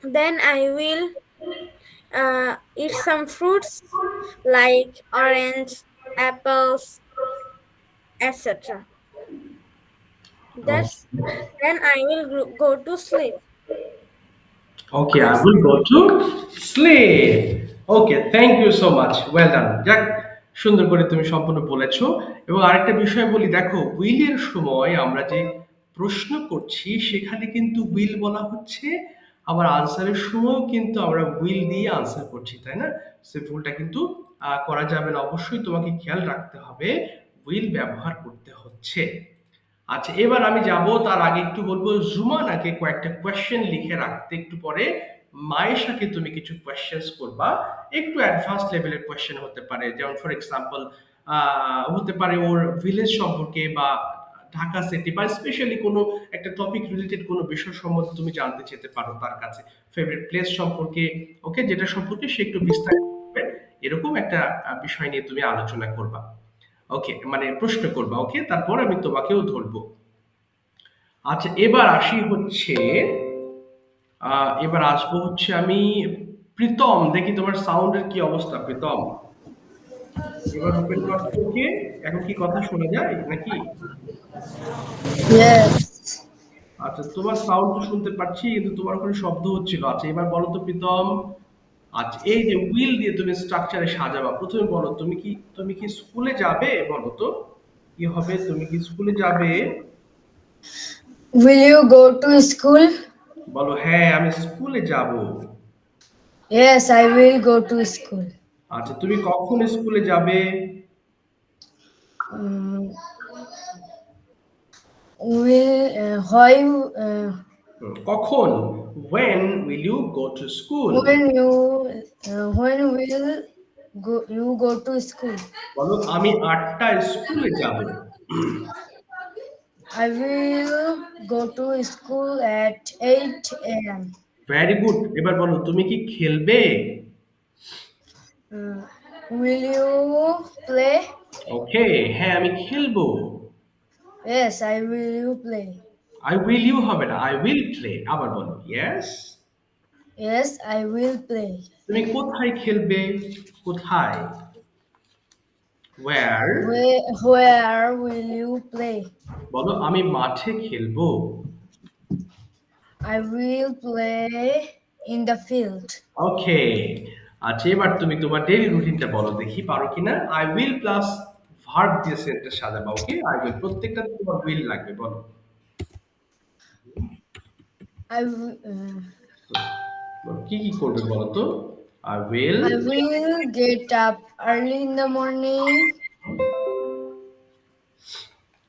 Then I will eat some fruits like orange, apples, etc. That's then I will go to sleep. Okay I That's will it. Go to sleep okay thank you so much well done যাক সুন্দর করে তুমি সম্পূর্ণ বলেছো এবং আরেকটা বিষয় বলি দেখো উইলের সময় আমরা যে প্রশ্ন করছি সেখানে কিন্তু উইল বলা হচ্ছে আবার আনসারের সময়ও কিন্তু আমরা উইল দিয়ে আনসার করছি তাই না সে ভুলটা কিন্তু করা যাবে না অবশ্যই তোমাকে খেয়াল রাখতে হবে উইল ব্যবহার করতে হচ্ছে আচ্ছা এবার আমি যাব তার আগে একটু বলবো জুমানাকে কয়েকটা কোয়েশ্চেন লিখে রাখতে একটু পরে মায়েশাকে তুমি কিছু কোয়েশ্চেন্স করবা একটু অ্যাডভান্স লেভেলের কোয়েশ্চেন হতে পারে যেমন ফর এক্সাম্পল হতে পারে ওর ভিলেজ সম্পর্কে বা ঢাকা সিটি বা স্পেশালি কোনো একটা টপিক রিলেটেড কোনো বিষয় সম্বন্ধে তুমি জানতে চেতে পারো তার কাছে ফেভারিট প্লেস সম্পর্কে ওকে যেটা সম্পর্কে সে একটু বিস্তারিত করবে, এরকম একটা বিষয় নিয়ে তুমি আলোচনা করবা ওকে মানে প্রশ্ন করবা ওকে তারপর আমি তোমাকেও ধরবো আচ্ছা এবার আসি হচ্ছে এবার আসবো হচ্ছে আমি প্রীতম দেখি তোমার সাউন্ডের কি অবস্থা প্রীতম এবার ওপেন করছো ওকে এখন কি কথা শোনা যায় নাকি Yes. আচ্ছা তোমার সাউন্ড তো শুনতে পাচ্ছি কিন্তু তোমার ওখানে শব্দ হচ্ছিল আচ্ছা এবার বলো তো প্রীতম আচ্ছা এই যে উইল দিয়ে তুমি স্ট্রাকচারে সাজাবা প্রথমে বলো তুমি কি স্কুলে যাবে বলো তো কি হবে তুমি কি স্কুলে যাবে Will you go to school? বলো হ্যাঁ আমি স্কুলে যাব Yes, I will go to school. আচ্ছা তুমি কখন স্কুলে যাবে Um, will why কখন when will you go to school when will go to school? বলো আমি ৮টায় স্কুলে যাব I will go to school at 8 a.m. Very good এবার বলো তুমি কি খেলবে Will you play? ওকে হ্যাঁ আমি খেলবো Yes, I will you play. I will you হবে না আই উইল প্লে আবার বলো yes Yes, I will play. তুমি কোথায় খেলবে কোথায় where Where will you play? বলো আমি মাঠে খেলবো I will play in the field. ওকে আচ্ছা এবার তুমি তোমার ডেইলি রুটিনটা বলো দেখি পারো কিনা আই উইল প্লাস ভার্ব দিয়ে সেন্টেন্স সাজাবা ওকে আই উইল প্রত্যেকটা তোমার উইল লাগবে বলো বলো, কি কি করবে বলো তো I will I will get up early in the morning.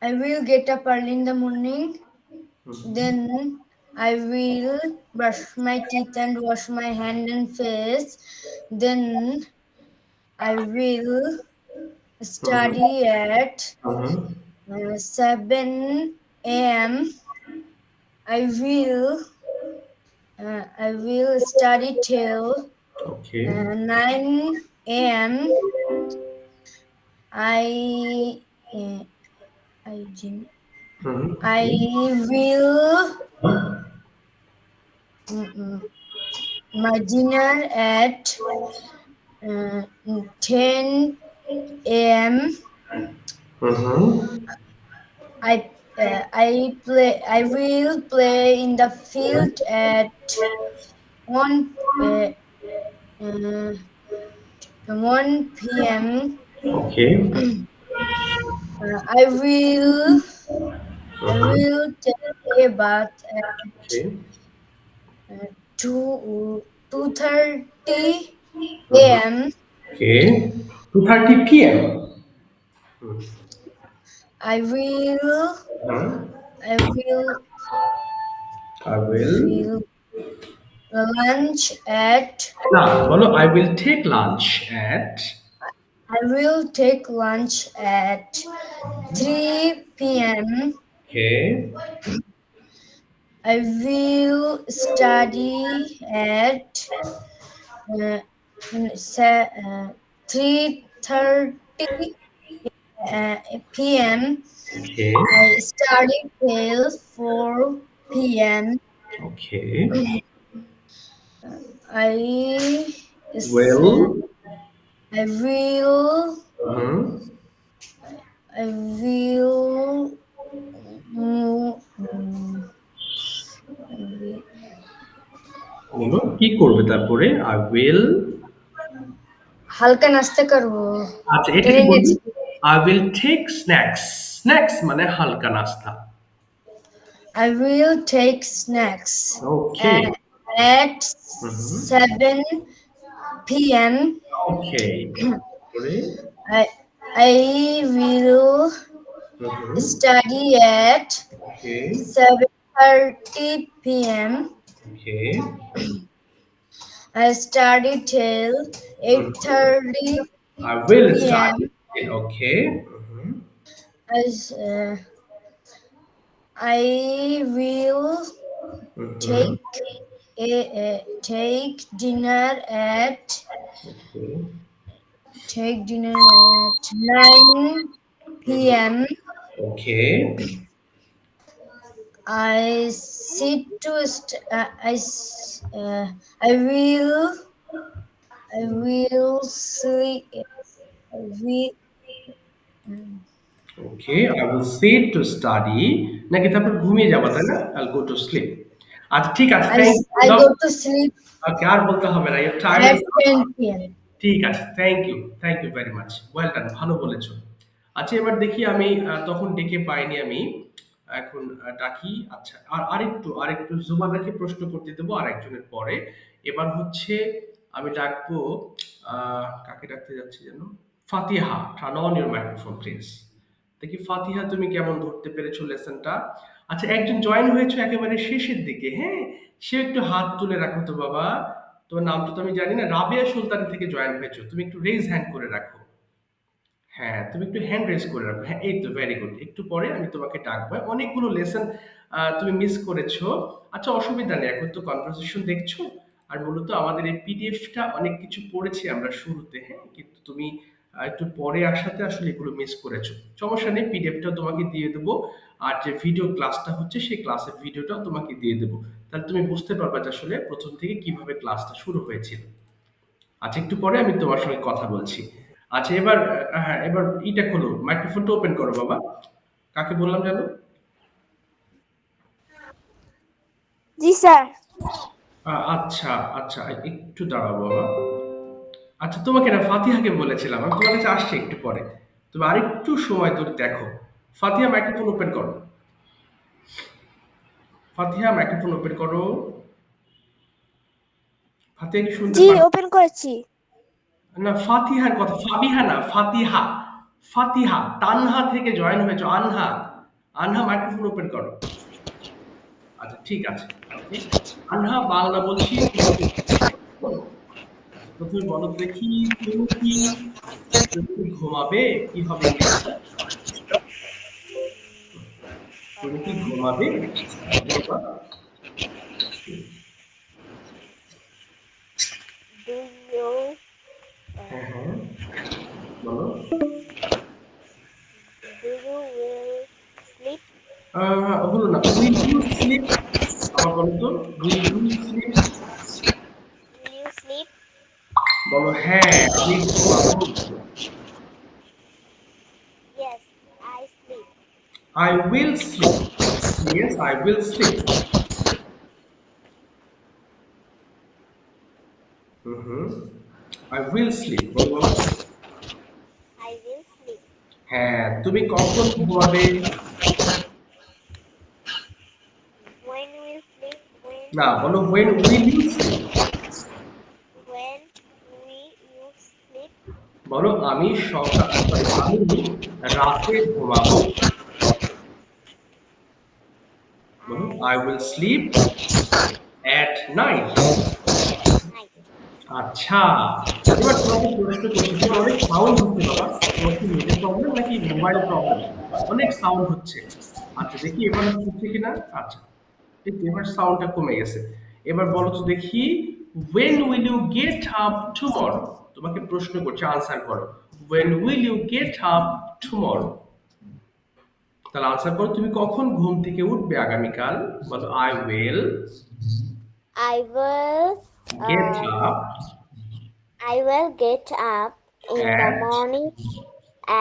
I will get up early in the morning. Then I will brush my teeth and wash my hand and face. Then I will study at 7 a.m. I will study till okay 9 a.m. I uh, I din- I will my dinner at 10 a.m. I will play in the field at 1 p.m. Okay I will take a bath at okay 2:30 a.m. Okay 2:30 p.m. I will I will feel lunch at না, বলো I will take lunch at I will take lunch at 3 p.m. okay, I will study at 3:30 p.m. okay, I study till 4 p.m. okay. I s- uh, Will I will mhm, I will mm, mm, I will বলো কি করবে তারপরে I will হালকা নাস্তা করব আচ্ছা এটার এটাকে বলি ইংরেজি I will take snacks. Snacks মানে হালকা নাস্তা। I will take snacks Okay. at Mhm. 7 p.m. Okay. তারপরে I I will mhm, study at okay, 7:30 p.m. okay. I study till Mhm. 8:30 I will p.m. study. Okay. Mhm, As I will mhm, take take dinner at okay. 9 p.m. Okay. I sit to I will sleep. I will, Okay. I will sit to study. নাকি তারপর ঘুমিয়ে যাবা তাই না? I'll go to sleep. আচ্ছা ঠিক আছে। Thank you. I দাও। go to sleep ওকে আর বলতে হবে না। Your time at is 10 p.m. ঠিক আছে। Thank you very much. Well done. ভালো বলেছো। আচ্ছা এবার দেখি আমি তখন ডেকে পাইনি আমি। এখন ডাকি। আচ্ছা আরেকটু জুমাদাকে প্রশ্ন করতে দেবো আরেকজনের পরে। এবার হচ্ছে আমি ডাকবো কাকে ডাকতে যাচ্ছি যেন? Fatiha. Turn on your microphone please. দেখি ফাতিহা তুমি কেমন ধরতে পেরেছো লেসনটা? আচ্ছা একজন জয়েন হয়েছে একেবারে শেষের দিকে, হ্যাঁ? সে একটু হাত তুলে রাখো তো বাবা। তোমার নামটা তো আমি জানি না। রাবেয়া সুলতান থেকে জয়েন হয়েছো। তুমি একটু রেইজ হ্যান্ড করে রাখো। হ্যাঁ, তুমি একটু হ্যান্ড রেজ করে রাখো। হ্যাঁ, এই তো ভেরি গুড। একটু পরে আমি তোমাকে ডাকবো। অনেকগুলো লেসন তুমি মিস করেছো। আচ্ছা অসুবিধা নেই। এখন তো কনভারসেশন দেখছো। আর মূলত আমাদের এই পিডিএফটা অনেক কিছু পড়েছি আমরা শুরুতে, হ্যাঁ? কিন্তু তুমি একটু পরে আসাতে আসলে এগুলো মিস করেছো। সমস্যা নেই, পিডিএফটাও তোমাকে দিয়ে দেবো। আর যে ভিডিও ক্লাসটা হচ্ছে সেই ক্লাসের ভিডিওটাও তোমাকে দিয়ে দেবো। তাহলে তুমি বুঝতে পারবা যে আসলে প্রথম থেকে কিভাবে ক্লাসটা শুরু হয়েছিল। আচ্ছা একটু পরে আমি তোমার সঙ্গে কথা বলছি। আচ্ছা এবার হ্যাঁ, এবার ইটা খোলো, মাইক্রোফোনটা ওপেন করো বাবা। কাকে বললাম জানো? জি স্যার। আচ্ছা, আচ্ছা একটু দাঁড়াও বাবা। আচ্ছা তোমাকে না ফাতিহাকে বলেছিলাম। আমি তোমার কাছে আসছি একটু পরে। তুমি আরেকটু সময় ধরে দেখো। ফাতিহা মাইক্রোফোন ওপেন করো। ফাতিহা মাইক্রোফোন ওপেন করো। ফাতিহা কি শুনতে জি পারো? ওপেন করেছি। না ফাতিহার কথা, ফাবিহা না, ফাতিহা। ফাতিহা তানহা থেকে জয়েন হয়েছে আনহা। আনহা মাইক্রোফোন ওপেন করো। আচ্ছা ঠিক আছে। ওকে। আনহা বাংলা বলছি তুমি বলো। আচ্ছা, প্রথমে বলো তো দেখি তুমি কি ঘুমাবে? কি হবে ইংরেজিটা? তুমি কি ঘুমাবে? বলো বা। ডু ইউ হ্যাঁ, হ্যাঁ। বলো। Do you will sleep? হলো না। Will you sleep? আবার বলো তো। Will you sleep? Will you sleep? বলো হ্যাঁ, আমি ঘুমাবো। Yes I sleep. I will sleep. Yes, I will sleep. হুম। I will sleep. বলো বলো। I will sleep. হ্যাঁ, তুমি কখন ঘুমাবে? When will sleep? না, বলো when will you sleep? When will you sleep? বলো আমি সরি আমি রাতে ঘুমাবো। বলো I will sleep at night. আচ্ছা, এবার তোমাকে প্রশ্ন করছি, তোমার অনেক সাউন্ড হচ্ছে বাবা। তোমার কি নেটের প্রবলেম নাকি মোবাইল প্রবলেম? অনেক সাউন্ড হচ্ছে। আচ্ছা, দেখি এবার হচ্ছে কিনা। আচ্ছা, ঠিক এবার সাউন্ডটা কমে গেছে। এবার বলো তো দেখি, when will you get up tomorrow? তোমাকে প্রশ্ন করছি, আনসার করো। when will you get up tomorrow? তাহলে আনসার করো, তুমি কখন ঘুম থেকে উঠবে আগামীকাল? বলো I will I will get uh, up I will get up in the at morning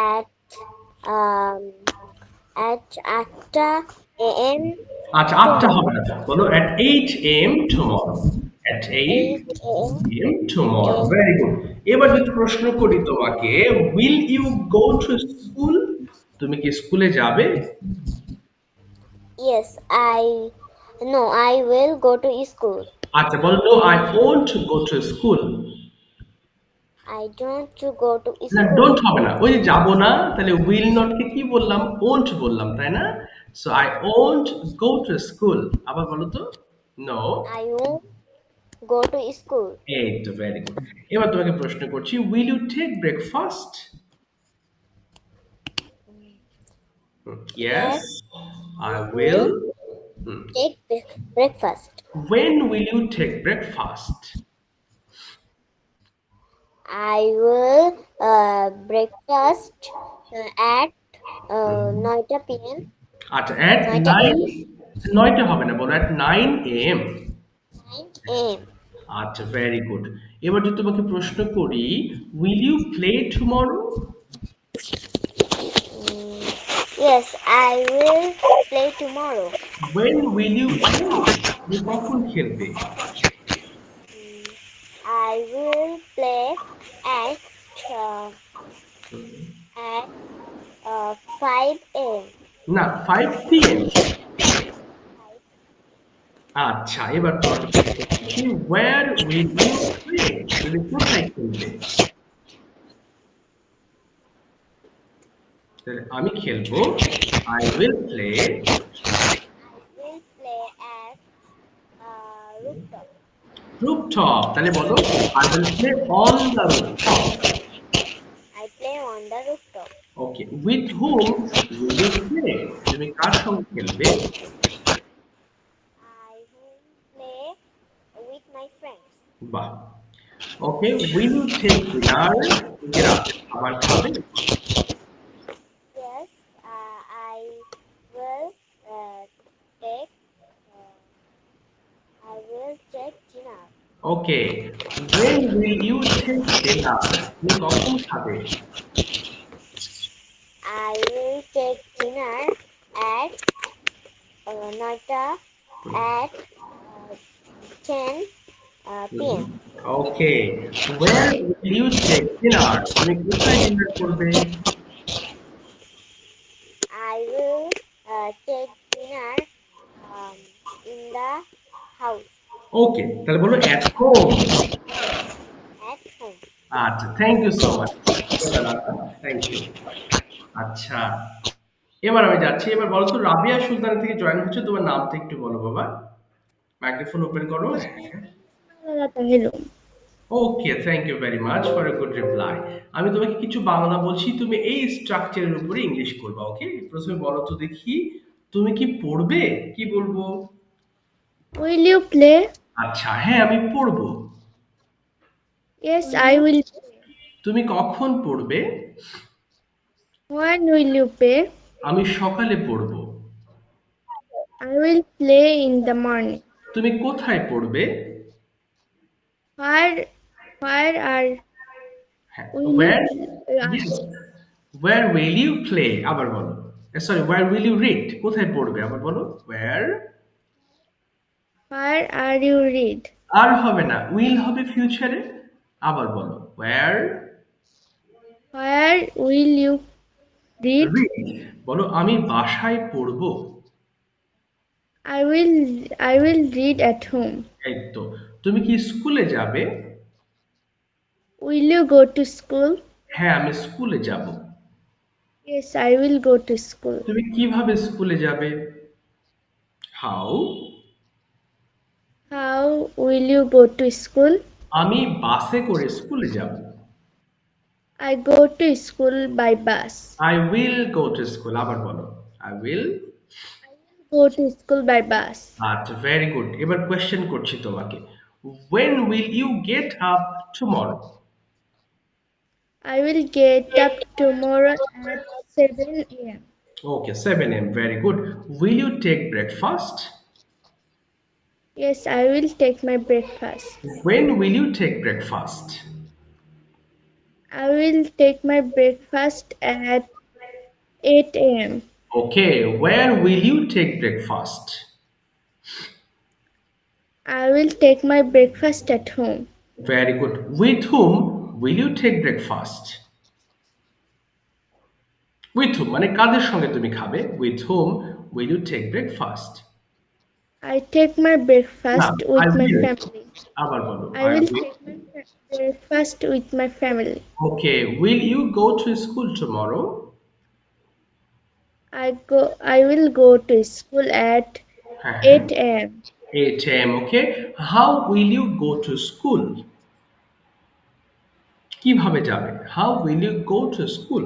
at um at 8 a.m. আচ্ছা, ৮টা হবে tomorrow. না। বলো at 8 a.m. tomorrow. At 8 8 a.m. tomorrow. a.m. Very good. এবার যদি প্রশ্ন করি তোমাকে, will you go to school? তুমি কি স্কুলে যাবে? Yes, I will go to school. আচ্ছা, বলো no, I won't go to school. I don't to go to না, school. don't হবে না। ওই যে যাবো না, তাহলে will not কে কি বললাম? won't বললাম, তাই না? So I won't go to school. আবার বলো তো? No. I won't go to school. এই তো, ভেরি গুড। এবার তোমাকে প্রশ্ন করছি, will you take breakfast? Yes, Yes, I will. will take breakfast. When will you take breakfast? I will breakfast at 9 p.m. আচ্ছা, at 9 9, a.m. 9টা হবে না, বলো at 9 a.m. 9 a.m. আচ্ছা, ভেরি গুড। এবার যদি তোমাকে প্রশ্ন করি, will you play tomorrow? Yes, I will play tomorrow. When will you play? তুমি কখন খেলবে? I will play at uh, at 5 a.m. না, 5 p.m. আচ্ছা, এবার তোমাকে প্রশ্ন করছি, where will you play? তুমি কোথায় খেলবে? তাহলে আমি খেলবো, I will play Will play at rooftop. rooftop. তাহলে বলো, I will play on the rooftop. I play on the rooftop. Okay. With whom will you play? তুমি কার সঙ্গে খেলবে? I will play with my friends. বাহ। Okay. Will you take dinner? তুমি কি রাতে খাবার খাবে? Yes, I will take. Uh, I will take dinner. Okay. When will you take dinner? তুমি কখন খাবে? I will take dinner at 10 p.m. Okay. Where will you take dinner? তুমি কোথায় ডিনার করবে? I will take dinner in the house Okay. তাহলে বলো at home. at home. আচ্ছা, thank you so much. Thank you. আচ্ছা, এবার আমি যাচ্ছি। এবার বলো তো, রাবিয়া সুলতানা থেকে জয়েন হচ্ছে, তোমার নামটা একটু বলো বাবা। মাইক্রোফোন ওপেন করো। Hello. Okay, thank you very much for a good reply. আমি তোমাকে কিছু বাংলা বলছি, তুমি এই স্ট্রাকচারের উপরে ইংলিশ করবা। ওকে, প্রথমে বলো তো দেখি, তুমি কি পড়বে? কি বলবো? Will you play? আচ্ছা, হ্যাঁ, আমি পড়বো। Yes, I will. তুমি কখন পড়বে? When will you play? আমি সকালে পড়বো। I will play in the morning. তুমি কোথায় পড়বে? Where are হ্যাঁ, will you where? play? Yes. Where will you play? আবার বলো। Sorry, where will you read? কোথায় পড়বে? আবার বলো। Where? Where are you read? আর হবে না, will হবে ফিউচারে। আবার বলো। Where? Where will you read? Read. বলো, আমি বাসায় পড়বো। I will read at home. এই তো। তুমি কি স্কুলে যাবে? Will you go to school? হ্যাঁ, আমি স্কুলে যাব। Yes, I will go to school. তুমি কিভাবে স্কুলে যাবে? How? How will you go to school? আমি বাসে করে স্কুলে যাব। I go to school by bus. I will go to school, আবার বলো। I will। Go to school by bus. আচ্ছা, ভেরি গুড। এবার কোয়েশ্চেন করছি তোমাকে। When will you get up tomorrow? I will get up tomorrow at 7 a.m. Okay, 7 a.m. Very good. Will you take breakfast? Yes, I will take my breakfast. When will you take breakfast? I will take my breakfast at 8 a.m. Okay, where will you take breakfast? I will take my breakfast at home. Very good. With whom will you take breakfast? With whom মানে কাদের সঙ্গে তুমি খাবে? With whom will you take breakfast? I take my না, breakfast I with my will। family. আবার বলো। I I will will। take my breakfast with my family. Okay, will you go to school tomorrow? I will go to school at হ্যাঁ, হ্যাঁ। 8 a.m. 8 a.m. Okay. How will you go to school? কিভাবে যাবে? How will you go to school?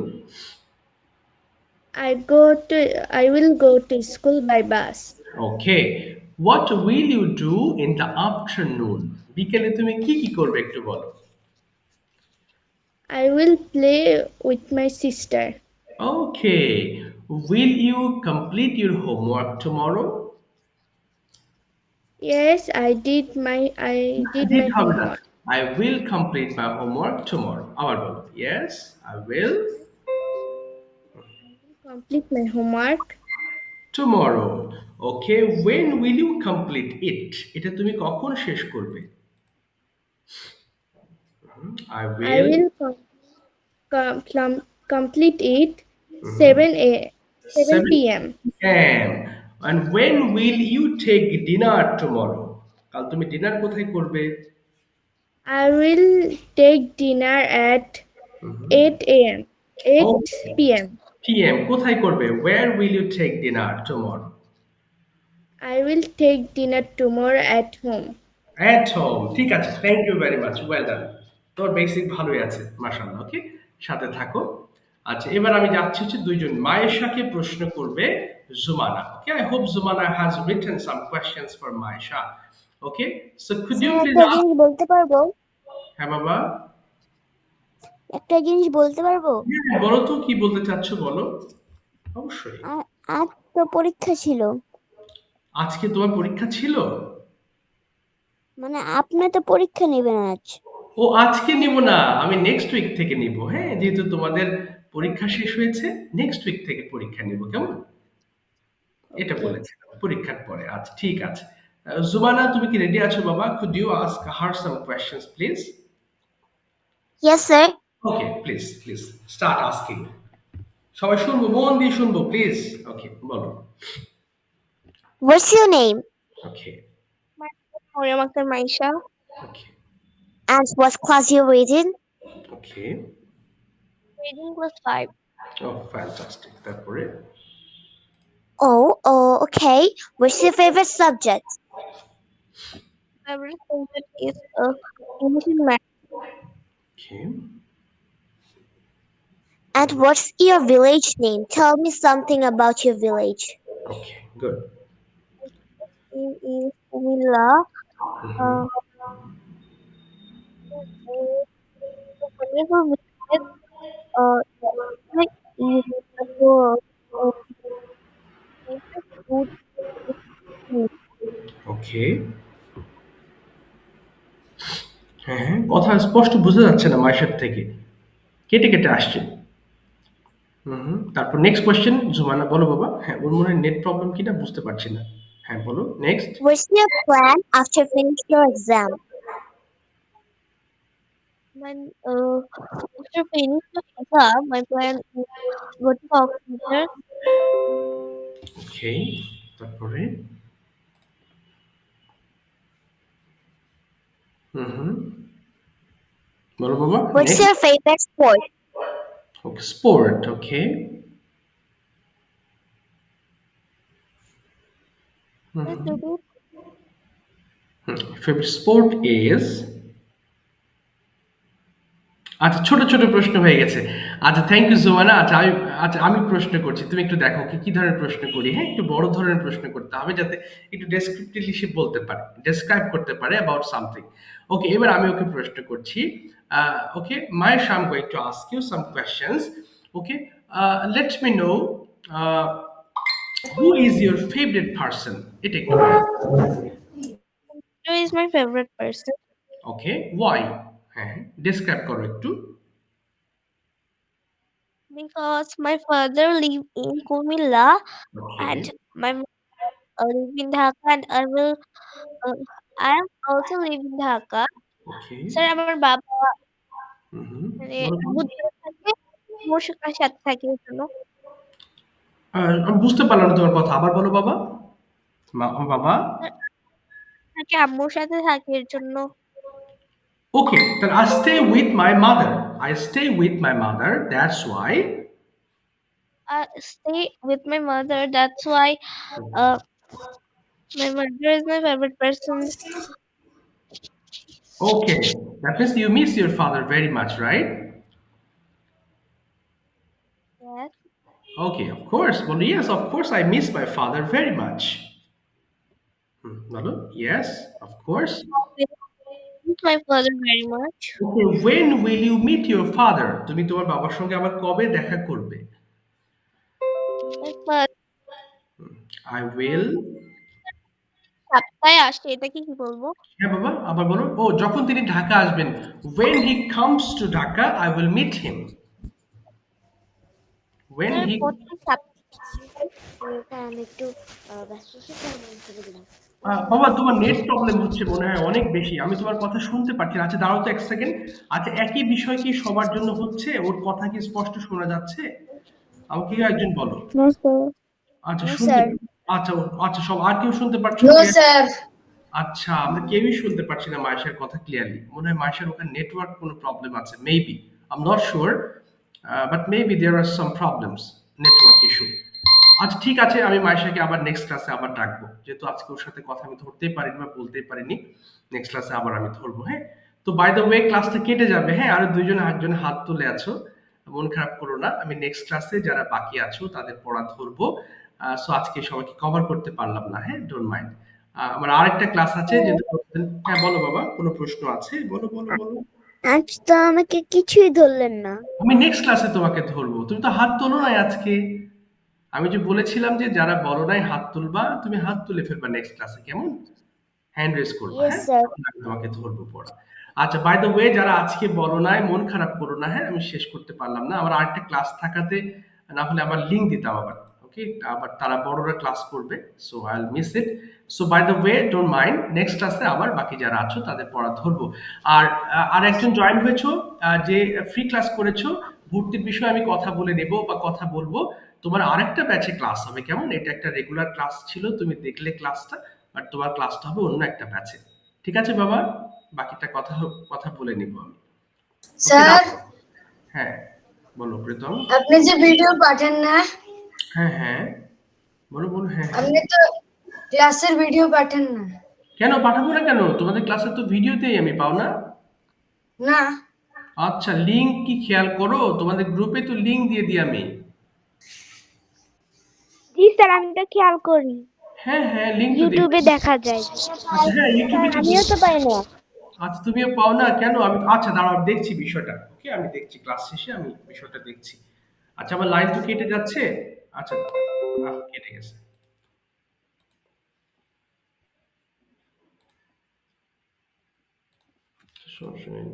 I will go to school by bus. Okay. What will you do in the afternoon? বিকেলে তুমি কি করবে একটু বলো। I will play with my sister. Okay. Will you complete your homework tomorrow? Yes, I did Did my হবে না। homework. I will complete my homework tomorrow। আবার বলো। Yes, I will Complete my homework. tomorrow। Okay. When will you complete it? এটা তুমি কখন শেষ করবে? I I will will complete it 7 7 p.m. a.m. And when will you take dinner tomorrow? কাল তুমি dinner কোথায় করবে? I will take dinner at 8 a.m. 8 Okay. p.m. PM কোথায় করবে? Where will you take dinner tomorrow? I will take dinner tomorrow at home. At home। ঠিক আছে। Thank you very much. Well done. তোর basic ভালোই আছে। মাশাআল্লাহ। ওকে? সাথে থাকো। আচ্ছা, এবার আমি যাচ্ছি হচ্ছে দুইজন মায়েশাকে প্রশ্ন করবে Jumana. Okay? I hope Zumana has written some questions for Maisha. Okay? So could you sir please একটা ask? জিনিস বলতে পারবো? হ্যাঁ বাবা। একটা জিনিস বলতে পারবো? হ্যাঁ, বলো তো কি বলতে চাচ্ছ বলো। অবশ্যই। আজ তো পরীক্ষা ছিল, আজকে তোমার পরীক্ষা ছিল? মানে আপনি তো পরীক্ষা নেবেন আজ। ও আজকে নিব না, আমি নেক্সট উইক থেকে নিব। হ্যাঁ, যেহেতু তোমাদের পরীক্ষা শেষ হয়েছে, নেক্সট উইক থেকে পরীক্ষা নিব, কেমন? এটা ওকে। বলেছিলাম পরীক্ষার পরে। আচ্ছা, ঠিক আছে। জুমানা, তুমি কি রেডি আছো বাবা? Could you ask her some questions please? Yes sir. Okay, please please start asking. সবাই শুনবো, মন দিয়ে শুনবো প্লিজ। ওকে, বলো। What's your name? Okay. Mariam Akhtar Maisha. Okay. And what class you reading? Okay. Reading class 5. Oh fantastic. তারপরে? Oh, okay. What's your favorite subject? Favorite subject is English and math. Okay. And what's your village name? Tell me something about your village. Okay, good. Name is Umila. Uh, whenever we get uh, like you to uh, favorite food is food. ওকে। হ্যাঁ, হ্যাঁ, কথা স্পষ্ট বোঝা যাচ্ছে না মায়ের থেকে। কেটে, কেটে আসছে। তারপর নেক্সট কোয়েশ্চেন জুমানা বলো বাবা। হ্যাঁ, ওর মনে হয় নেট প্রবলেম কিনা বুঝতে পারছি না। হ্যাঁ, বলো next. What's your plan after finish your exam? When after finish the exam, my plan is go to computer. ওকে, তারপরে? হুম, হুম। বলো বাবা What's next. your favorite sport? Okay, sport. Okay. favorite sport is আচ্ছা ছোট, ছোট প্রশ্ন হয়ে গেছে। আচ্ছা থ্যাংক ইউ সুমানা। আচ্ছা আমি প্রশ্ন করছি। তুমি একটু দেখো কি ধরনের প্রশ্ন করি, হ্যাঁ? একটু বড় ধরনের প্রশ্ন করতে হবে যাতে একটু ডেসক্রিপটিভলি সে বলতে পারে, ডেসক্রাইব করতে পারে অ্যাবাউট সামথিং। ওকে, এবার আমি ওকে প্রশ্ন করছি। ওকে, Mahesh, I'm going to ask you some questions. Okay, let me know uh, who is your favorite person? এটা একটু বলো। Who is my favorite person? Okay, why? হ্যাঁ, ডেসক্রাইব করো একটু। Because my father live in Kumilla okay, and my mother live in Dhaka and uh, I am also live in Dhaka. Okay. Sir আমার বাবা হুম, হুম। মানে বলো, বলো। আম্মুর সাথে আম্মুর সাথে থাকে এজন্য আমি বুঝতে পারলাম না তোমার কথা। আবার বলো বাবা। বাবা? স্যার থাকে আম্মুর সাথে থাকে এর জন্য ওকে, then I stay with my mother. I stay with my mother. That's why. stay with my mother. That's why my mother is my favorite person. Okay, that means you miss your father very much, right? Yes. Okay, of course. Well, yes, of course, I miss my father very much. Bolo? Yes, of course. I miss my father very much. Okay, when will you meet your father? তুমি তোমার বাবার সঙ্গে আবার কবে দেখা করবে? But I will. সপ্তাহে আসে এটাকে কি বলবো? হ্যাঁ বাবা, আবার বলো। ও, যখন তিনি ঢাকা আসবেন। When he comes to Dhaka, I will meet him. When sir he প্রতি সপ্তাহে আমি একটু ব্যস্ত আছি তাই আমি চলে গেলাম বাবা তোমার নেট প্রবলেম হচ্ছে মনে হয় অনেক বেশি। আমি তোমার কথা শুনতে পাচ্ছি না। আচ্ছা দাঁড়াও তো ১ সেকেন্ড। আচ্ছা একই বিষয় কি সবার জন্য হচ্ছে? ওর কথা কি স্পষ্ট শোনা যাচ্ছে? আমাকে কেউ একজন বলো। নো স্যার আচ্ছা নো শুনতে স্যার আচ্ছা, আচ্ছা সব আর কেউ শুনতে পারছো নো ক্লিয়ার? স্যার আচ্ছা, আমরা কেউই শুনতে পারছি না মায়েশার কথা ক্লিয়ারলি। মনে হয় মায়েশার ওখানে নেটওয়ার্ক কোনো প্রবলেম আছে। Maybe. I am not sure. But maybe there are some problems, network issue. আচ্ছা ঠিক আছে, আমি মায়েশাকে আবার নেক্সট ক্লাসে আবার ডাকবো। যেহেতু আজকে ওর সাথে কথা আমি ধরতেই পারিনি বা বলতেই পারিনি। নেক্সট ক্লাসে আবার আমি ধরবো, হ্যাঁ? তো বাই দ্য ওয়ে ক্লাসটা কেটে যাবে, হ্যাঁ? আরো ২ জন একজনে হাত তুলে আছো। মন খারাপ করো না। আমি নেক্সট ক্লাসে যারা বাকি আছো তাদের পড়া ধরবো। সো আজকে সবাইকে কভার করতে পারলাম না, হ্যাঁ? Don't mind. আমার আরেকটা ক্লাস আছে যেহেতু। হ্যাঁ বলো বাবা, কোনো প্রশ্ন আছে? বলো, বলো, বলো। আজ তো আমাকে কিছুই ধরলেন না আমি নেক্সট ক্লাসে তোমাকে ধরবো। তুমি তো হাত তোলো নাই আজকে। আমি যে বলেছিলাম যে যারা বলো নাই হাত তুলবা, তুমি হাত তুলে ফেলবা নেক্সট ক্লাসে, কেমন? হ্যান্ড রেজ করবা, ইয়েস হ্যাঁ? স্যার তখন আমি তোমাকে ধরবো পড়া। আচ্ছা বাই দ্য ওয়ে যারা আজকে বলো নাই মন খারাপ করো না, হ্যাঁ? আমি শেষ করতে পারলাম না। আমার আরেকটা ক্লাস থাকাতে না হলে আবার লিংক দিতাম আবার। ওকে? আবার তারা বড়রা ক্লাস করবে। So I will miss it. So by the way don't mind. Next ক্লাসে আবার বাকি যারা আছো তাদের পড়া ধরবো। আর আরেকজন জয়েন হয়েছো, যে ফ্রি ক্লাস করেছো, ভর্তির বিষয়ে আমি কথা বলে নেব বা কথা বলবো। তোমার আরেকটা ব্যাচে ক্লাস হবে, কেমন? এটা একটা রেগুলার ক্লাস ছিল, তুমি দেখলে ক্লাসটা। বাট তোমার ক্লাসটা হবে অন্য একটা ব্যাচে। ঠিক আছে বাবা? বাকিটা কথা বলে নিব আমি। ওকে স্যার রাখো। হ্যাঁ, বলো প্রীতম। আপনি যে ভিডিও পাঠান না হ্যাঁ, হ্যাঁ। বলো, বলো। হ্যাঁ, হ্যাঁ। আপনি তো ক্লাসের ভিডিও পাঠান না কেন পাঠাবো না কেন? তোমাদের ক্লাসে তো ভিডিওতেই আমি পাও না? না আচ্ছা লিংক কি খেয়াল করো? তোমাদের গ্রুপে তো লিংক দিয়ে দিই আমি। জি স্যার আমি তো খেয়াল করি হ্যাঁ, হ্যাঁ, লিংক তো দিয়ে ইউটিউবে দিই। দেখা যায় আচ্ছা হ্যাঁ, স্যার ইউটিউবে তো আমিও দেখি। তো পাই না আচ্ছা তুমিও পাও না কেন? আমি আচ্ছা দাঁড়াও আমি দেখছি বিষয়টা। ওকে আমি দেখছি ক্লাস শেষে আমি বিষয়টা দেখছি। আচ্ছা আমার লাইন তো কেটে যাচ্ছে। আচ্ছা কেটে গেছে। সমস্যা নেই।